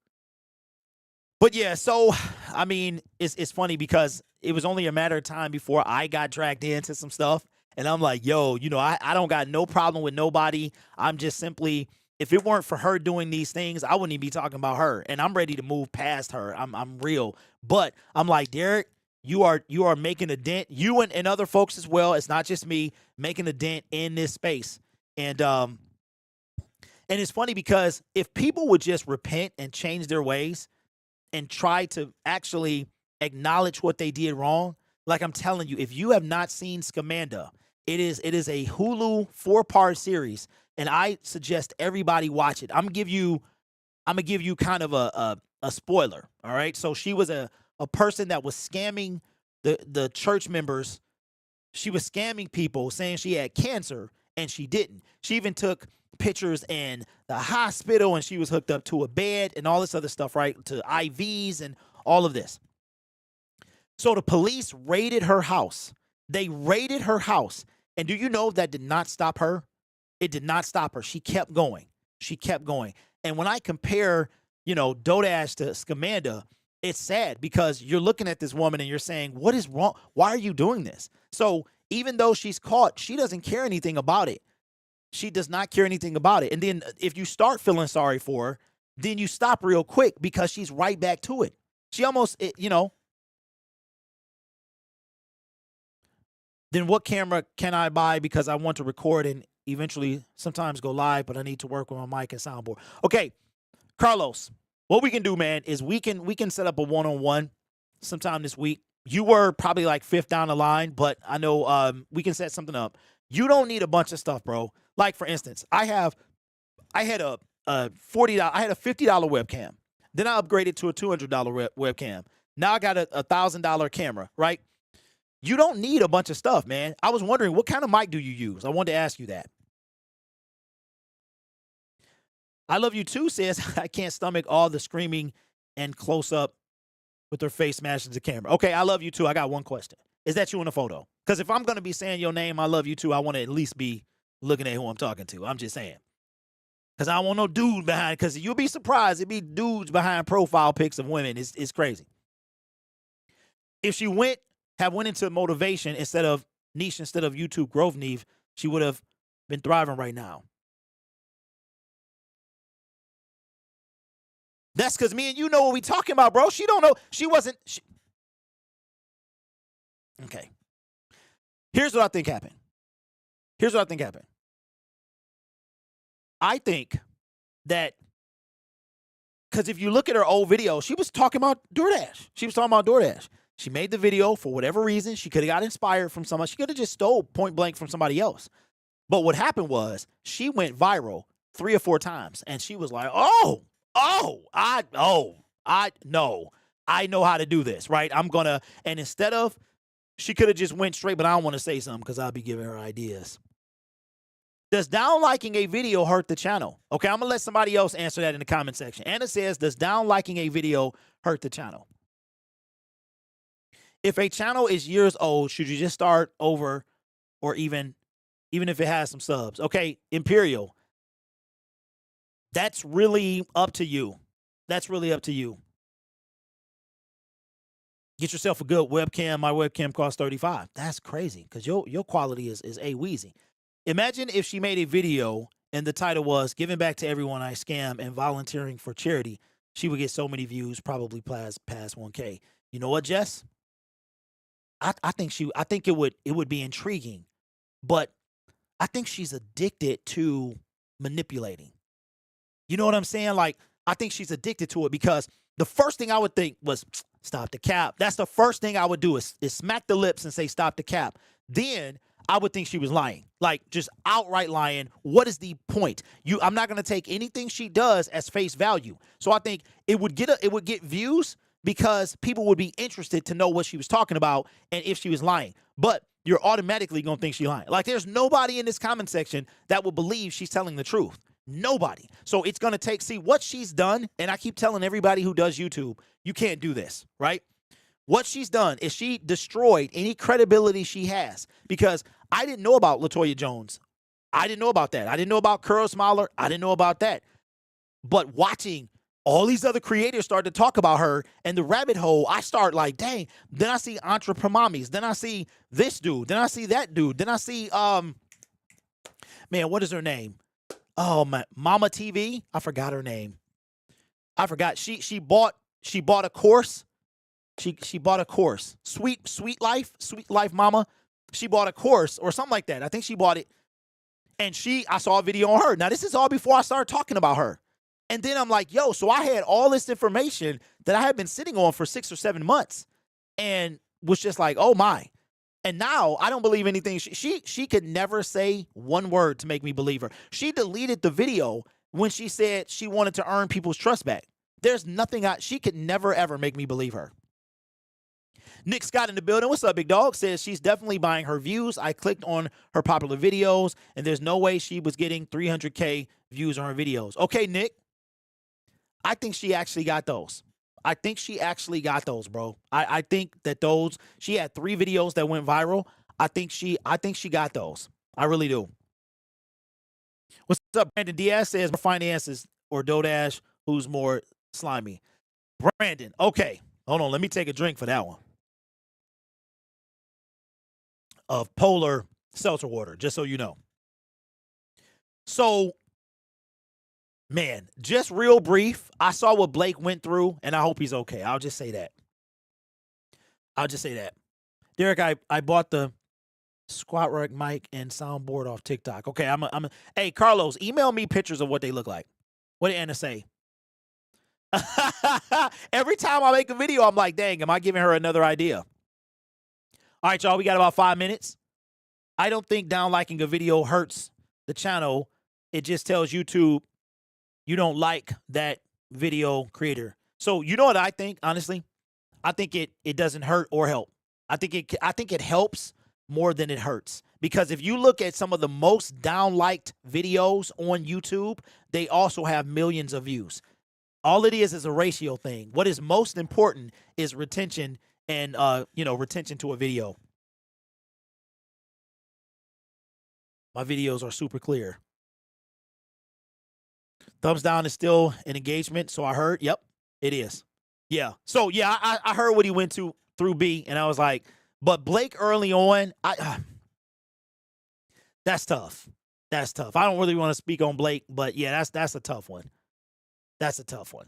But yeah, so I mean, it's funny because it was only a matter of time before I got dragged into some stuff. And I'm like, yo, I don't got no problem with nobody. I'm just simply, if it weren't for her doing these things, I wouldn't even be talking about her. And I'm ready to move past her. I'm real. But I'm like, Derek, you are making a dent. You and other folks as well. It's not just me making a dent in this space. And it's funny because if people would just repent and change their ways and try to actually acknowledge what they did wrong, like I'm telling you, if you have not seen Scamanda, it is a Hulu 4-part series, and I suggest everybody watch it. I'm gonna give you kind of a spoiler. All right, so she was a person that was scamming the church members. She was scamming people, saying she had cancer, and she didn't. She even took pictures in the hospital, and she was hooked up to a bed and all this other stuff, right? To IVs and all of this. So the police raided her house. They raided her house. And do you know that did not stop her? It did not stop her. She kept going. She kept going. And when I compare, Dodash to Scamanda, it's sad because you're looking at this woman and you're saying, what is wrong? Why are you doing this? So even though she's caught, she doesn't care anything about it. She does not care anything about it. And then if you start feeling sorry for her, then you stop real quick because she's right back to it. She almost, Then what camera can I buy because I want to record and eventually sometimes go live, but I need to work with my mic and soundboard. Okay, Carlos, What we can do, man, is we can set up a one-on-one sometime this week. You were probably like fifth down the line, but I know we can set something up. You don't need a bunch of stuff, bro. Like for instance, I had a $50 webcam. Then I upgraded to a $200 webcam. Now I got a $1,000 camera, right? You don't need a bunch of stuff, man. I was wondering, what kind of mic do you use? I wanted to ask you that. I Love You Too says, I can't stomach all the screaming and close up with her face smashed into the camera. Okay, I love you too. I got one question. Is that you in the photo? Because if I'm going to be saying your name, I love you too, I want to at least be looking at who I'm talking to. I'm just saying. Because I don't want no dude behind, because you'll be surprised. It'd be dudes behind profile pics of women. It's crazy. If she went into motivation instead of niche, instead of YouTube growth, Neve, she would have been thriving right now. That's because me and you know what we talking about, bro. She don't know. She wasn't. Okay. Here's what I think happened. I think that, because if you look at her old video, she was talking about DoorDash. She made the video for whatever reason. She could have got inspired from somebody. She could have just stole point blank from somebody else. But what happened was she went viral 3 or 4 times, and she was like, I know how to do this, right? And instead of, she could have just went straight, but I don't want to say something because I'll be giving her ideas. Does down liking a video hurt the channel? Okay, I'm going to let somebody else answer that in the comment section. Anna says, does down liking a video hurt the channel? If a channel is years old, should you just start over, or even if it has some subs? Okay, Imperial, that's really up to you. Get yourself a good webcam. My webcam costs $35. That's crazy, because your quality is A-Weezy. Imagine if she made a video and the title was "Giving Back to Everyone I Scam and Volunteering for Charity." She would get so many views, probably past 1K. You know what, Jess? I think it would be intriguing, but I think she's addicted to manipulating. You know what I'm saying? Like, I think she's addicted to it, because the first thing I would think was, stop the cap. That's the first thing I would do is smack the lips and say, stop the cap. Then I would think she was lying, like just outright lying. What is the point? I'm not going to take anything she does as face value. So I think it would get views, because people would be interested to know what she was talking about and if she was lying. But you're automatically going to think she's lying. Like, there's nobody in this comment section that will believe she's telling the truth. Nobody. So it's going to see what she's done. And I keep telling everybody who does YouTube, you can't do this, right? What she's done is she destroyed any credibility she has, because I didn't know about LaToya Jones. I didn't know about that. I didn't know about Curl Smiler. I didn't know about that. But watching all these other creators start to talk about her and the rabbit hole, I start like, dang. Then I see Entrepremamis. Then I see this dude. Then I see that dude. Then I see, man, what is her name? Oh, my Mama TV. I forgot her name. I forgot. She bought a course. She bought a course. Sweet Life Mama. She bought a course or something like that. I think she bought it. And I saw a video on her. Now, this is all before I started talking about her. And then I'm like, yo, so I had all this information that I had been sitting on for 6 or 7 months, and was just like, oh my. And now I don't believe anything. She could never say one word to make me believe her. She deleted the video when she said she wanted to earn people's trust back. There's nothing she could never, ever make me believe her. Nick Scott in the building. What's up, big dog? Says she's definitely buying her views. I clicked on her popular videos, and there's no way she was getting 300K views on her videos. Okay, Nick. I think she actually got those. Bro. I think that she had 3 videos that went viral. I think she got those. I really do. What's up, Brandon Diaz says, more finances or DoorDash, who's more slimy? Brandon, okay. Hold on, let me take a drink for that one. Of Polar seltzer water, just so you know. So, man, just real brief, I saw what Blake went through, and I hope he's okay. I'll just say that. Derek, I bought the squat rack mic and soundboard off TikTok. Okay, hey, Carlos, email me pictures of what they look like. What did Anna say? Every time I make a video, I'm like, dang, am I giving her another idea? All right, y'all, we got about 5 minutes. I don't think down liking a video hurts the channel. It just tells YouTube you don't like that video creator. So you know what I think, honestly? I think it doesn't hurt or help. I think it helps more than it hurts. Because if you look at some of the most down-liked videos on YouTube, they also have millions of views. All it is a ratio thing. What is most important is retention and retention to a video. My videos are super clear. Thumbs down is still an engagement, so I heard. Yep, it is. Yeah. So yeah, I heard what he went to through B, and I was like, but Blake early on, that's tough. That's tough. I don't really want to speak on Blake, but yeah, that's a tough one. That's a tough one.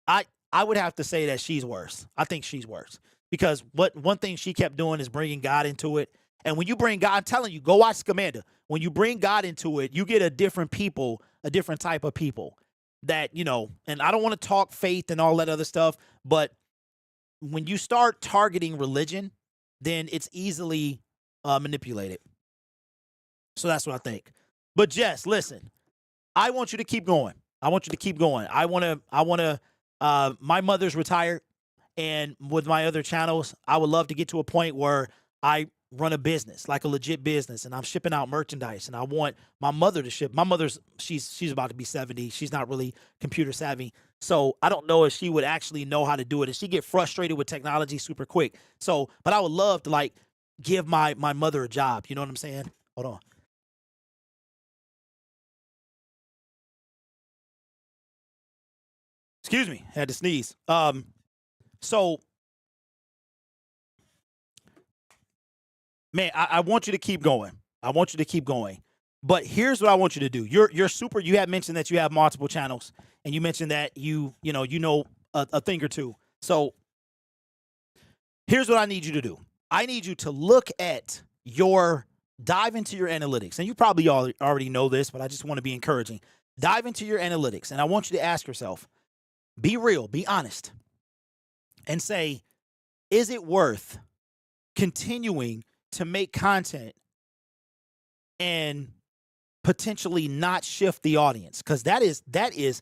I would have to say that she's worse. I think she's worse because one thing she kept doing is bringing God into it. And when you bring God, I'm telling you, go watch Scamander. When you bring God into it, you get a different type of people that, and I don't want to talk faith and all that other stuff, but when you start targeting religion, then it's easily manipulated. So that's what I think. But Jess, listen, I want you to keep going. I want you to keep going. I want to, my mother's retired, and with my other channels, I would love to get to a point where I run a business, like a legit business, and I'm shipping out merchandise, and I want my mother to ship. My mother's, she's about to be 70. She's not really computer savvy. So I don't know if she would actually know how to do it. And she get frustrated with technology super quick. So, but I would love to give my mother a job. You know what I'm saying? Hold on. Excuse me, had to sneeze. So, man, I want you to keep going. I want you to keep going. But here's what I want you to do. You're super. You have mentioned that you have multiple channels, and you mentioned that you know a thing or two. So, here's what I need you to do. I need you to look at dive into your analytics, and you probably already know this, but I just want to be encouraging. Dive into your analytics, and I want you to ask yourself. Be real, be honest, and say, is it worth continuing to make content and potentially not shift the audience? Because that is,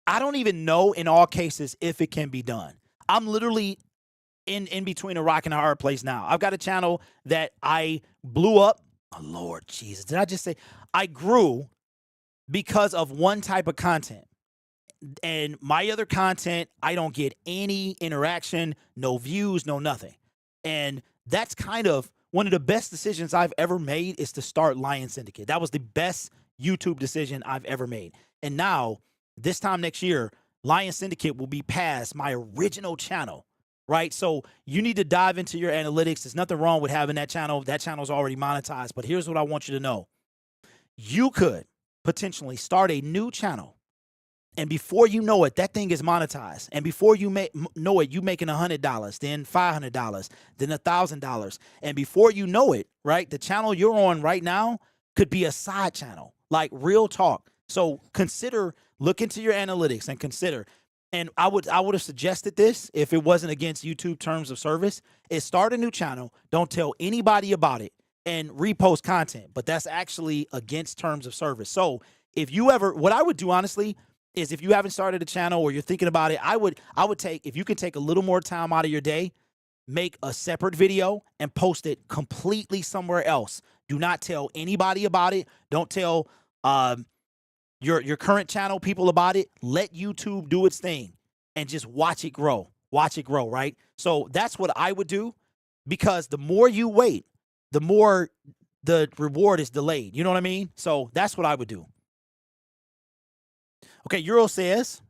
I don't even know in all cases if it can be done. I'm literally in between a rock and a hard place now. I've got a channel that I blew up. Oh, Lord Jesus, did I just say I grew because of one type of content? And my other content, I don't get any interaction, no views, no nothing. And that's kind of one of the best decisions I've ever made is to start Lion Syndicate. That was the best YouTube decision I've ever made. And now, this time next year, Lion Syndicate will be past my original channel, right? So you need to dive into your analytics. There's nothing wrong with having that channel. That channel's already monetized. But here's what I want you to know. You could potentially start a new channel. And before you know it, that thing is monetized. And before you know it, you making $100, then $500, then $1,000. And before you know it, right, the channel you're on right now could be a side channel, like real talk. So look into your analytics and consider. And I would have suggested this if it wasn't against YouTube terms of service, is start a new channel. Don't tell anybody about it and repost content. But that's actually against terms of service. So what I would do, honestly, is if you haven't started a channel or you're thinking about it, I would take, if you can take a little more time out of your day, make a separate video and post it completely somewhere else. Do not tell anybody about it. Don't tell your current channel people about it. Let YouTube do its thing and just watch it grow. Watch it grow, right? So that's what I would do, because the more you wait, the more the reward is delayed. You know what I mean? So that's what I would do. Okay, Euro says,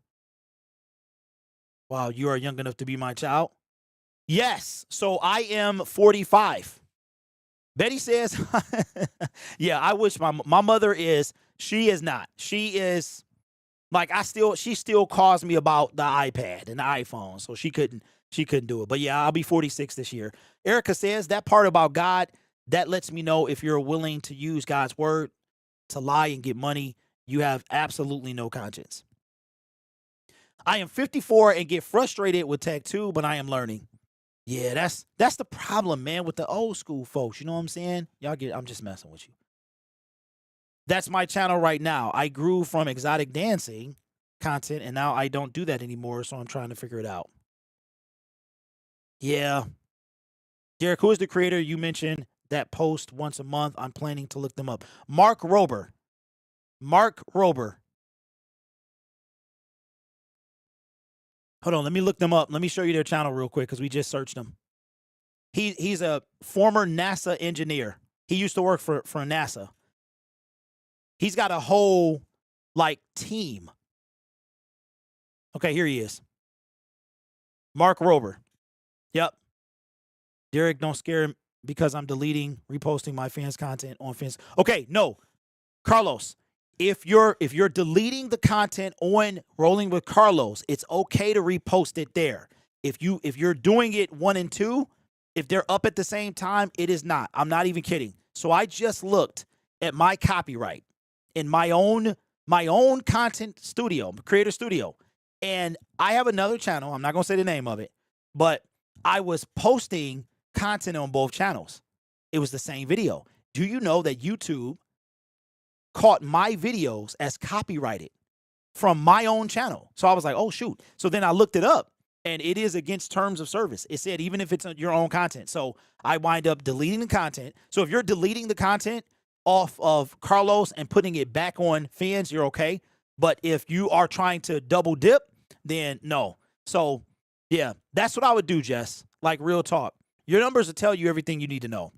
wow, you are young enough to be my child. Yes, so I am 45. Betty says, yeah, I wish my mother is, she is not. She is, like, she still calls me about the iPad and the iPhone, so she couldn't do it. But yeah, I'll be 46 this year. Erica says, that part about God, that lets me know if you're willing to use God's word to lie and get money. You have absolutely no conscience. I am 54 and get frustrated with tech too, but I am learning. Yeah, that's the problem, man, with the old school folks. You know what I'm saying? I'm just messing with you. That's my channel right now. I grew from exotic dancing content, and now I don't do that anymore, so I'm trying to figure it out. Yeah. Derek, who is the creator you mentioned that post once a month? I'm planning to look them up. Mark Rober. Mark Rober. Hold on, let me look them up. Let me show you their channel real quick because we just searched them. He's a former NASA engineer. He used to work for NASA. He's got a whole like team. Okay, here he is. Mark Rober. Yep. Derek, don't scare him because I'm deleting, reposting my fans' content on fans. Okay, no. Carlos, if you're deleting the content on Rolling with Carlos, it's okay to repost it there. If you're doing it 1 and 2, if they're up at the same time, it is not. I'm not even kidding. So I just looked at my copyright in my own content studio, creator studio. And I have another channel. I'm not going to say the name of it, but I was posting content on both channels. It was the same video. Do you know that YouTube caught my videos as copyrighted from my own channel? So I was like, oh, shoot. So then I looked it up, and it is against terms of service. It said even if it's your own content. So I wind up deleting the content. So if you're deleting the content off of Carlos and putting it back on fans, you're okay. But if you are trying to double dip, then no. So yeah, that's what I would do, Jess. Like real talk. Your numbers will tell you everything you need to know.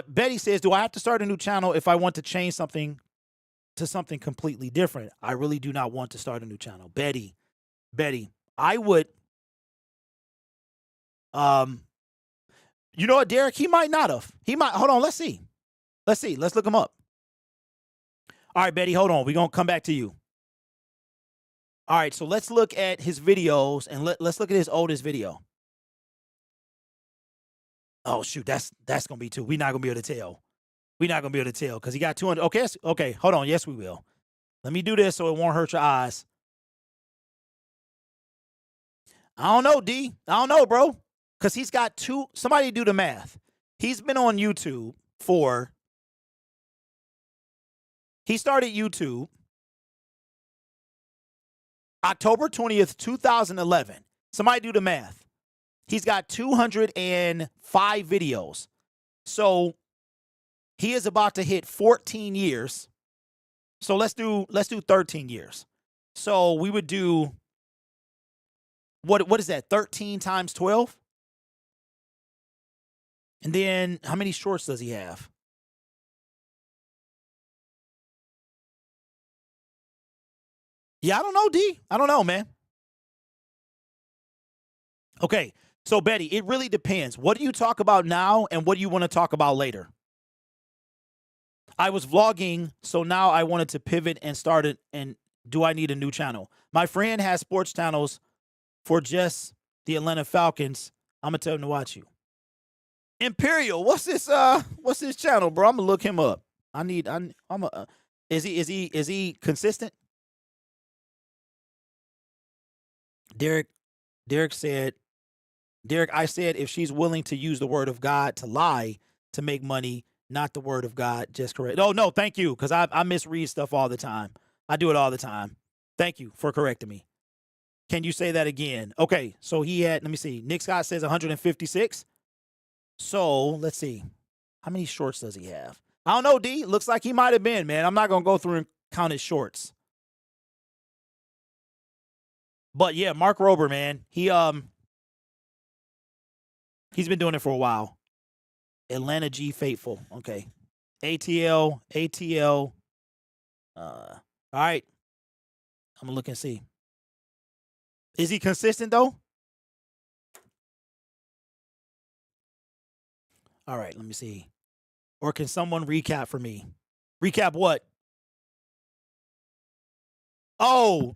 Betty says, do I have to start a new channel if I want to change something to something completely different? I really do not want to start a new channel. Betty, I would, you know what, Derek? He might not have. He might, hold on, let's see. Let's look him up. All right, Betty, hold on. We're going to come back to you. All right, so let's look at his videos, and let's look at his oldest video. Oh, shoot, that's going to be too. We're not going to be able to tell. We're not going to be able to tell because he got 200. Okay, hold on. Yes, we will. Let me do this so it won't hurt your eyes. I don't know, D. I don't know, bro. Because he's got two. Somebody do the math. He's been on YouTube for. He started YouTube October 20th, 2011. Somebody do the math. He's got 205 videos. So he is about to hit 14 years. So let's do 13 years. So we would do what is that? 13 times 12? And then how many shorts does he have? Yeah, I don't know, D. I don't know, man. Okay, so Betty, it really depends. What do you talk about now and what do you want to talk about later? I was vlogging, so now I wanted to pivot and start it. And do I need a new channel? My friend has sports channels for just the Atlanta Falcons. I'm going to tell him to watch you. Imperial, what's this channel, bro? I'm going to look him up. Is he consistent? Derek, I said if she's willing to use the word of God to lie to make money, not the word of God, just correct. Oh, no, thank you, because I misread stuff all the time. I do it all the time. Thank you for correcting me. Can you say that again? Okay, so he had, let me see. Nick Scott says 156. So let's see. How many shorts does he have? I don't know, D. Looks like he might have been, man. I'm not going to go through and count his shorts. But yeah, Mark Rober, man, he's been doing it for a while. Atlanta G Faithful. Okay. ATL. All right. I'm gonna look and see. Is he consistent though? All right, let me see. Or can someone recap for me? Recap what? Oh,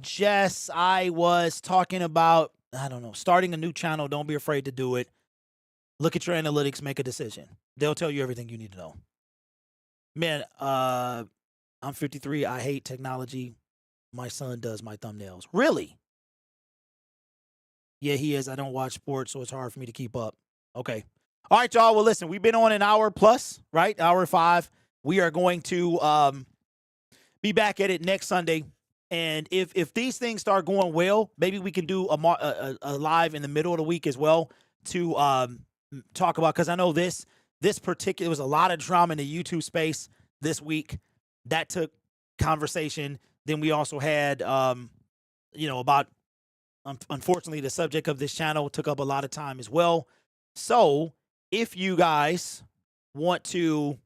Jess, I was talking about, I don't know, starting a new channel. Don't be afraid to do it. Look at your analytics, make a decision. They'll tell you everything you need to know. Man, I'm 53. I hate technology. My son does my thumbnails. Really? Yeah, he is. I don't watch sports, so it's hard for me to keep up. Okay. All right, y'all. Well, listen, we've been on an hour plus, right? Hour 5. We are going to be back at it next Sunday. And if these things start going well, maybe we can do a live in the middle of the week as well to talk about, because I know this particular, there was a lot of drama in the YouTube space this week that took conversation. Then we also had, about, unfortunately, the subject of this channel took up a lot of time as well. So if you guys want to,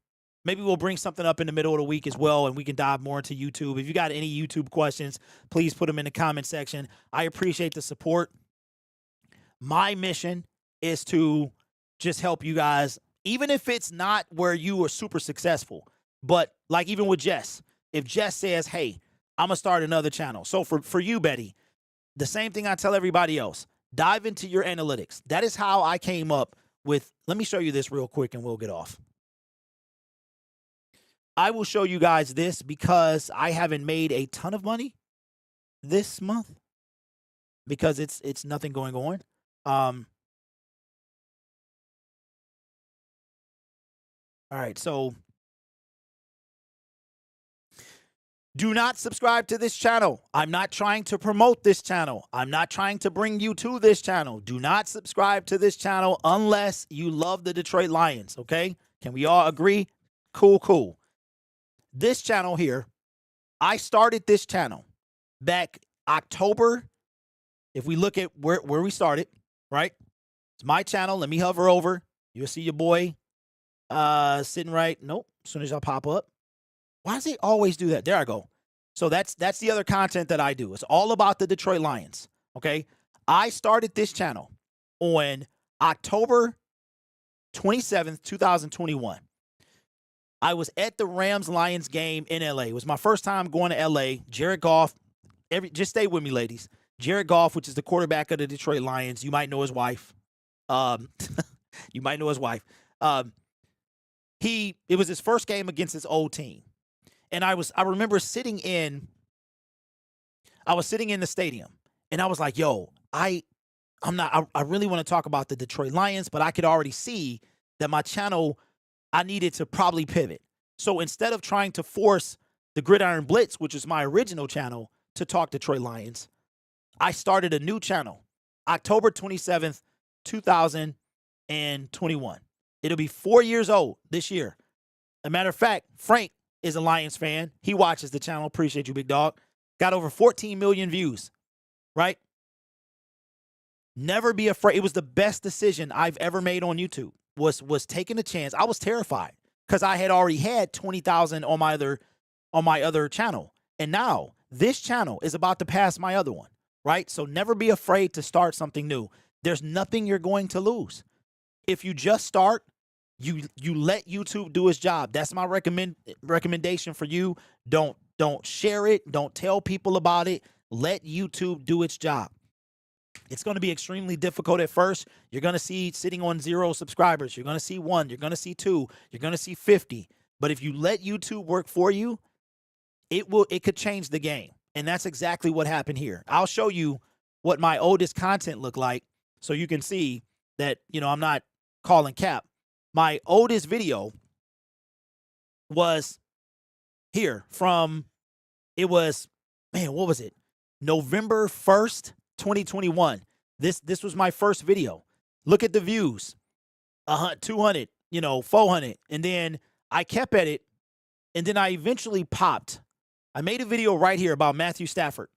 maybe we'll bring something up in the middle of the week as well, and we can dive more into YouTube. If you got any YouTube questions, please put them in the comment section. I appreciate the support. My mission is to just help you guys, even if it's not where you are super successful. But like even with Jess, if Jess says, hey, I'm going to start another channel. So for you, Betty, the same thing I tell everybody else, dive into your analytics. That is how I came up with, let me show you this real quick and we'll get off. I will show you guys this because I haven't made a ton of money this month because it's nothing going on. All right, so do not subscribe to this channel. I'm not trying to promote this channel. I'm not trying to bring you to this channel. Do not subscribe to this channel unless you love the Detroit Lions, okay? Can we all agree? Cool, cool. This channel here, I started this channel back October. If we look at where we started, right? It's my channel. Let me hover over. You'll see your boy sitting right. Nope. As soon as I pop up. Why does it always do that? There I go. So that's the other content that I do. It's all about the Detroit Lions, okay? I started this channel on October 27th, 2021. I was at the Rams-Lions game in LA. It was my first time going to LA. Jared Goff, just stay with me, ladies. Jared Goff, which is the quarterback of the Detroit Lions. You might know his wife. You might know his wife. It was his first game against his old team. And I remember sitting in the stadium, and I was like, yo, I really want to talk about the Detroit Lions, but I could already see that my channel, I needed to probably pivot. So instead of trying to force the Gridiron Blitz, which is my original channel, to talk Detroit Lions, I started a new channel, October 27th, 2021. It'll be 4 years old this year. As a matter of fact, Frank is a Lions fan. He watches the channel. Appreciate you, big dog. Got over 14 million views, right? Never be afraid. It was the best decision I've ever made on YouTube, was taking a chance. I was terrified because I had already had 20,000 on my other channel. And now this channel is about to pass my other one, right? So never be afraid to start something new. There's nothing you're going to lose. If you just start, you let YouTube do its job. That's my recommendation for you. Don't share it. Don't tell people about it. Let YouTube do its job. It's going to be extremely difficult at first. You're going to see sitting on 0 subscribers. You're going to see 1. You're going to see 2. You're going to see 50. But if you let YouTube work for you, it could change the game. And that's exactly what happened here. I'll show you what my oldest content looked like so you can see that, I'm not calling cap. My oldest video was here from, what was it? November 1st, 2021. This was my first video. Look at the views. 200, 400. And then I kept at it. And then I eventually popped. I made a video right here about Matthew Stafford.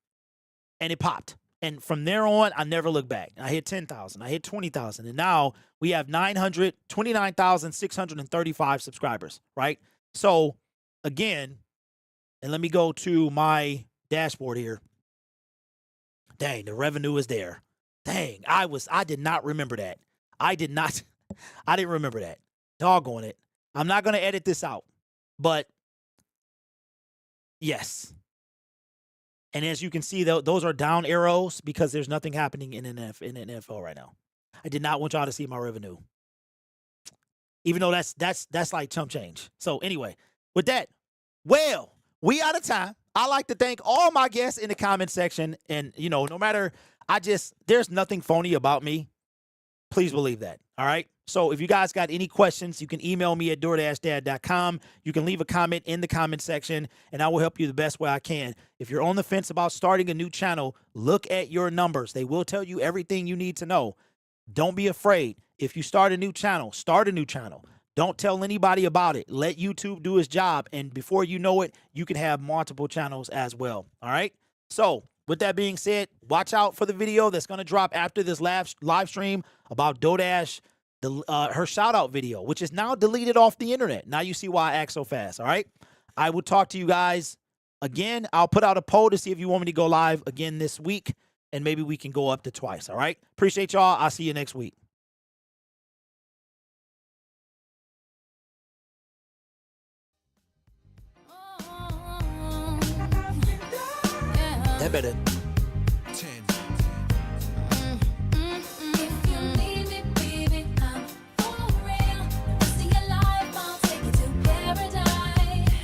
And it popped. And from there on, I never looked back. I hit 10,000. I hit 20,000. And now we have 29,635 subscribers, right? So, again, and let me go to my dashboard here. Dang, the revenue is there. Dang, I did not remember that. I didn't remember that. Doggone it. I'm not going to edit this out. But, yes. And as you can see, those are down arrows because there's nothing happening in the NFL right now. I did not want y'all to see my revenue. Even though that's like chump change. So anyway, with that, well, we out of time. I like to thank all my guests in the comment section. And, you know, no matter, there's nothing phony about me. Please believe that. All right. So if you guys got any questions, you can email me at DoorDashDad.com. You can leave a comment in the comment section, and I will help you the best way I can. If you're on the fence about starting a new channel, look at your numbers. They will tell you everything you need to know. Don't be afraid. If you start a new channel, start a new channel. Don't tell anybody about it. Let YouTube do its job, and before you know it, you can have multiple channels as well. All right? So with that being said, watch out for the video that's going to drop after this live stream about DoorDash, her shout-out video, which is now deleted off the internet. Now you see why I act so fast, all right? I will talk to you guys again. I'll put out a poll to see if you want me to go live again this week, and maybe we can go up to twice, all right? Appreciate y'all. I'll see you next week. That better. 10. If you need me, baby, I'm for real. The rest of your life, I'll take you to paradise.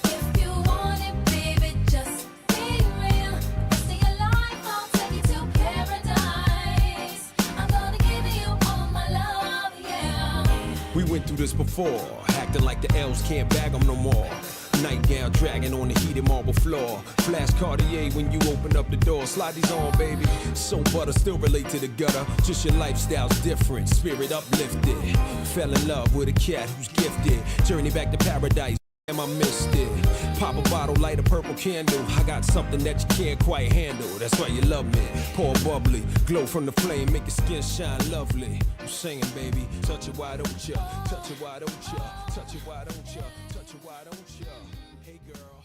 If you want it, baby, just be real. The rest of your life, I'll take you to paradise. I'm gonna give you all my love, yeah. We went through this before, acting like the elves can't bag them no more. Nightgown dragging on the heated marble floor. Flash Cartier when you open up the door. Slide these on, baby. So butter, still relate to the gutter. Just your lifestyle's different, spirit uplifted. Fell in love with a cat who's gifted. Journey back to paradise, damn I missed it. Pop a bottle, light a purple candle. I got something that you can't quite handle. That's why you love me. Pour bubbly, glow from the flame, make your skin shine lovely. I'm singing, baby. Touch it, why don't ya? Touch it, why don't ya? Touch it, why don't ya? Touch it, why don't ya? Hey, girl.